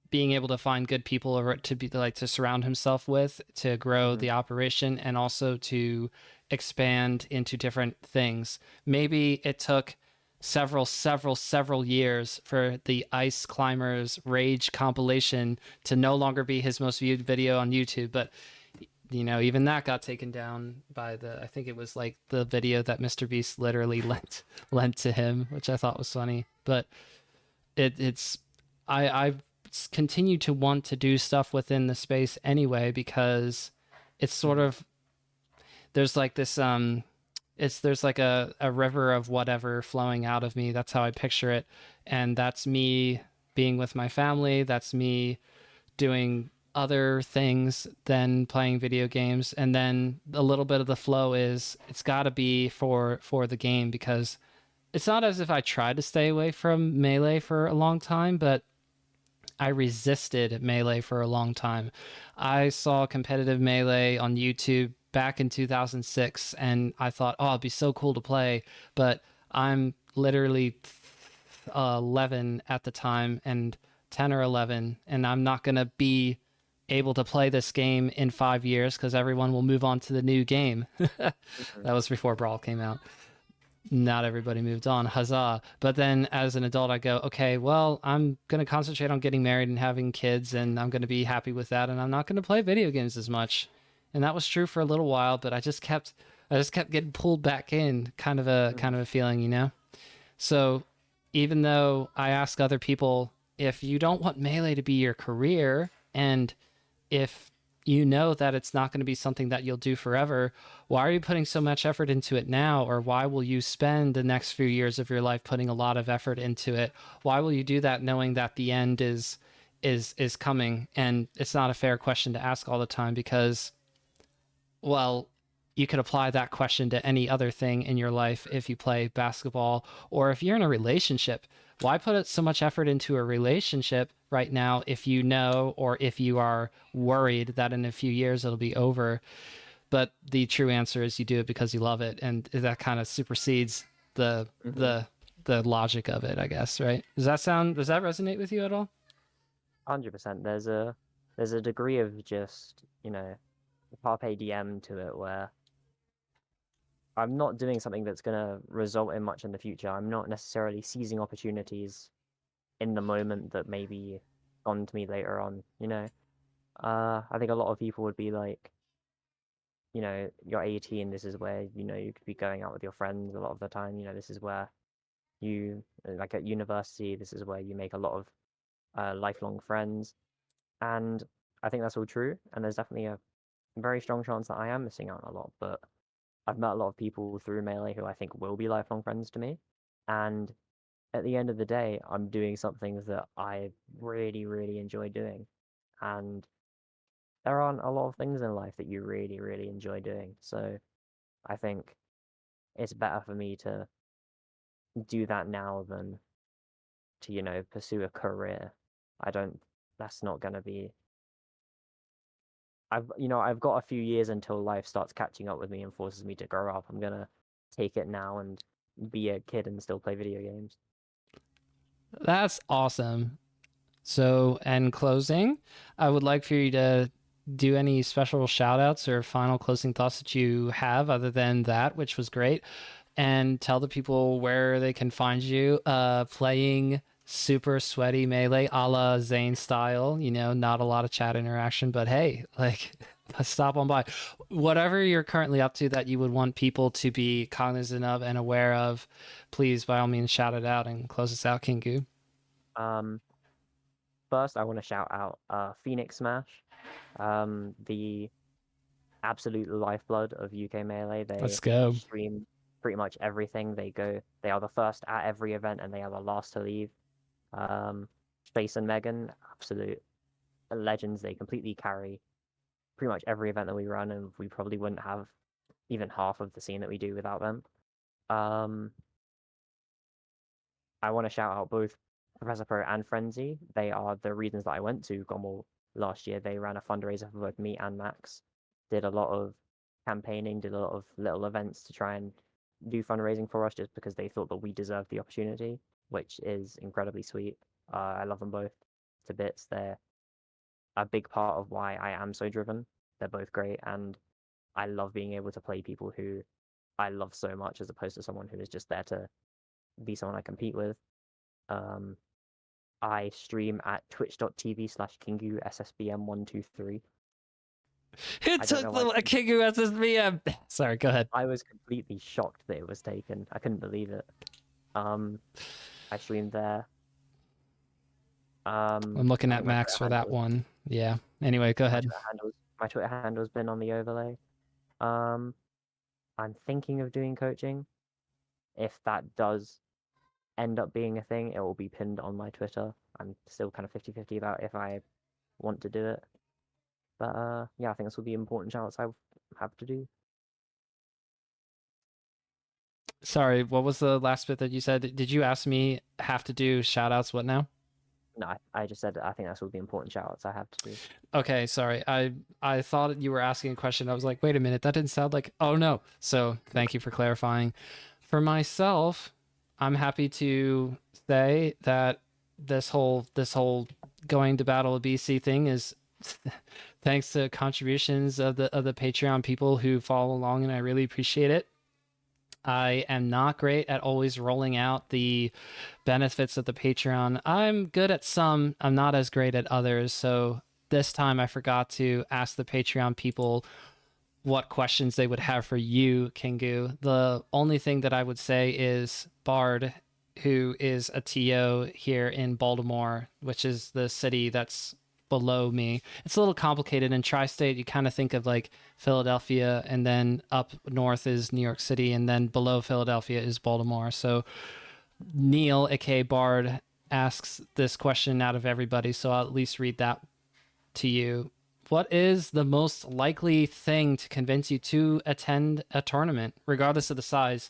being able to find good people to be like to surround himself with, to grow hmm the operation, and also to expand into different things. Maybe it took several years for the Ice Climbers Rage compilation to no longer be his most viewed video on YouTube, but even that got taken down by I think it was like the video that Mr. Beast literally lent to him, which I thought was funny. But it's I continue to want to do stuff within the space anyway, because it's sort Mhm. of there's like this there's like a river of whatever flowing out of me. That's how I picture it. And that's me being with my family. That's me doing other things than playing video games. And then a little bit of the flow is it's got to be for the game, because it's not as if I tried to stay away from Melee for a long time, but I resisted Melee for a long time. I saw competitive Melee on YouTube back in 2006, and I thought, oh, it'd be so cool to play. But I'm literally 11 at the time, and 10 or 11, and I'm not going to be able to play this game in 5 years because everyone will move on to the new game. That Mhm. was before Brawl came out. Not everybody moved on, huzzah. But then as an adult, I go, okay, well, I'm going to concentrate on getting married and having kids, and I'm going to be happy with that, and I'm not going to play video games as much. And that was true for a little while, but I just kept getting pulled back in, Mhm. kind of a feeling. So even though I ask other people, if you don't want Melee to be your career, and if you know that it's not going to be something that you'll do forever, why are you putting so much effort into it now? Or why will you spend the next few years of your life putting a lot of effort into it? Why will you do that knowing that the end is coming? And it's not a fair question to ask all the time, because, well, you could apply that question to any other thing in your life. If you play basketball, or if you're in a relationship, why put so much effort into a relationship right now if you know, or if you are worried that in a few years it'll be over? But the true answer is you do it because you love it, and that kind of supersedes the Mhm. the the logic of it, I guess, right? Does that resonate with you at all? 100%. There's a degree of just, carpe diem to it where I'm not doing something that's gonna result in much in the future. I'm not necessarily seizing opportunities in the moment that may be gone to me later on, you know? I think a lot of people would be like, you're 18, this is where, you could be going out with your friends a lot of the time, this is where like at university, this is where you make a lot of lifelong friends. And I think that's all true. And there's definitely a very strong chance that I am missing out on a lot. But I've met a lot of people through Melee who I think will be lifelong friends to me. And at the end of the day, I'm doing something that I really, really enjoy doing. And there aren't a lot of things in life that you really, really enjoy doing. So I think it's better for me to do that now than to, pursue a career. I don't, that's not going to be, I've got a few years until life starts catching up with me and forces me to grow up. I'm going to take it now and be a kid and still play video games. That's awesome. So, in closing, I would like for you to do any special shout outs or final closing thoughts that you have, other than that, which was great, and tell the people where they can find you playing super sweaty Melee a la Zane style. Not a lot of chat interaction, but hey, like, stop on by. Whatever you're currently up to that you would want people to be cognizant of and aware of, please, by all means, shout it out and close us out, Kingu. Um, First, I want to shout out Phoenix Smash, the absolute lifeblood of UK Melee. Let's They go. stream pretty much everything. They are the first at every event and they are the last to leave. Um, Space and Megan, absolute legends. They completely carry pretty much every event that we run, and we probably wouldn't have even half of the scene that we do without them. Um, I want to shout out both Professor Pro and Frenzy. They are the reasons that I went to Gommel last year. They ran a fundraiser for both me and Max, did a lot of campaigning, did a lot of little events to try and do fundraising for us just because they thought that we deserved the opportunity, which is incredibly sweet. I love them both to bits. They're a big part of why I am so driven. They're both great, and I love being able to play people who I love so much, as opposed to someone who is just there to be someone I compete with. I stream at twitch.tv/Kingu SSBM123. Who I don't took know the why Kingu SSBM? Sorry, go ahead. I was completely shocked that it was taken. I couldn't believe it. I streamed there. I'm looking I at think my Max Twitter for that one. Yeah. Anyway, go ahead. my Twitter handle's been on the overlay. I'm thinking of doing coaching. If that does end up being a thing, it will be pinned on my Twitter. I'm still kind of 50-50 about if I want to do it. But yeah, I think this will be important shoutouts I have to do. Sorry, what was the last bit that you said? Did you ask me have to do shout outs? What now? No, I just said I think that's all the important shoutouts I have to do. Okay, sorry. I thought you were asking a question. I was like, wait a minute, that didn't sound like. Oh no. So thank you for clarifying. For myself, I'm happy to say that this whole going to battle of BC thing is thanks to contributions of the Patreon people who follow along, and I really appreciate it. I am not great at always rolling out the benefits of the Patreon. I'm good at some, I'm not as great at others. So this time I forgot to ask the Patreon people what questions they would have for you, Kingu. The only thing that I would say is Bard, who is a TO here in Baltimore, which is the city that's below me. It's a little complicated. In tri-state, you kind of think of like Philadelphia, and then up north is New York City, and then below Philadelphia is Baltimore. So Neil, aka Bard, asks this question out of everybody, so I'll at least read that to you. What is the most likely thing to convince you to attend a tournament, regardless of the size?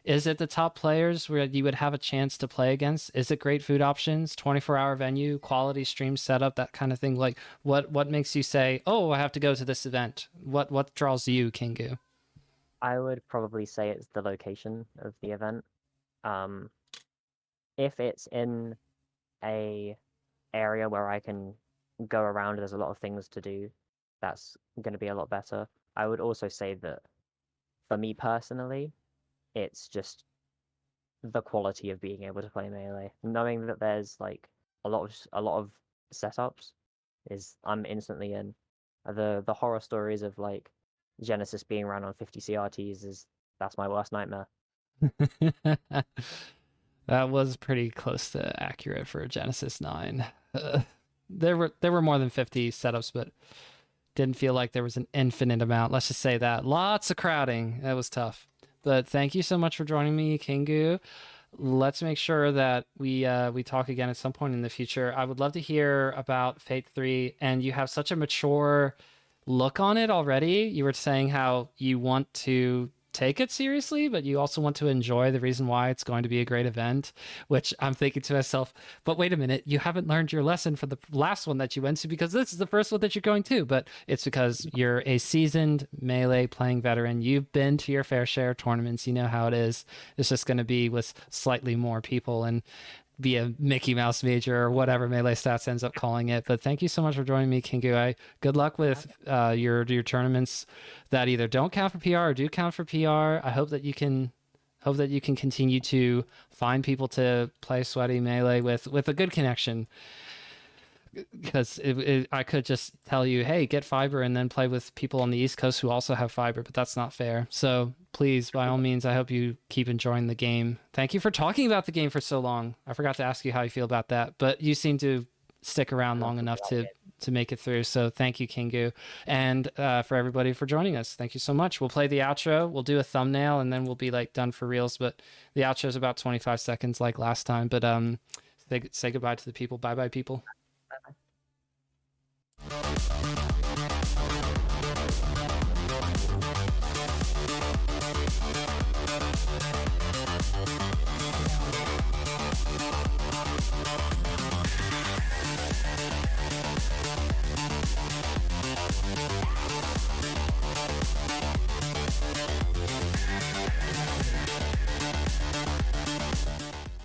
Is it the top players where you would have a chance to play against? Is it great food options, 24-hour venue, quality stream setup, that kind of thing? Like, what makes you say, "Oh, I have to go to this event"? What draws you, Kingu? I would probably say it's the location of the event. Um, if it's in a area where I can go around, there's a lot of things to do, that's going to be a lot better. I would also say that for me personally, it's just the quality of being able to play melee. Knowing that there's like a lot of setups is I'm instantly in. The horror stories of like Genesis being around on 50 CRTs is that's my worst nightmare. That was pretty close to accurate for a Genesis 9. There were more than 50 setups, but didn't feel like there was an infinite amount. Let's just say that. Lots of crowding. That was tough. But thank you so much for joining me, Kingu. Let's make sure that we talk again at some point in the future. I would love to hear about Fate 3, and you have such a mature look on it already. You were saying how you want to take it seriously, but you also want to enjoy the reason why it's going to be a great event, which I'm thinking to myself, but wait a minute, you haven't learned your lesson for the last one that you went to, because this is the first one that you're going to. But it's because you're a seasoned melee playing veteran. You've been to your fair share of tournaments. You know how it is. It's just going to be with slightly more people and be a Mickey Mouse major or whatever Melee Stats ends up calling it. But thank you so much for joining me, Kingu. Good luck with your tournaments that either don't count for PR or do count for PR. I hope that you can continue to find people to play sweaty Melee with a good connection. Because I could just tell you, hey, get fiber and then play with people on the East Coast who also have fiber, but that's not fair. So please, by all means, I hope you keep enjoying the game. Thank you for talking about the game for so long. I forgot to ask you how you feel about that, but you seem to stick around long enough to make it through. So thank you, Kingu. And for everybody for joining us, thank you so much. We'll play the outro. We'll do a thumbnail and then we'll be like done for reals. But the outro is about 25 seconds like last time. But say goodbye to the people. Bye-bye, people.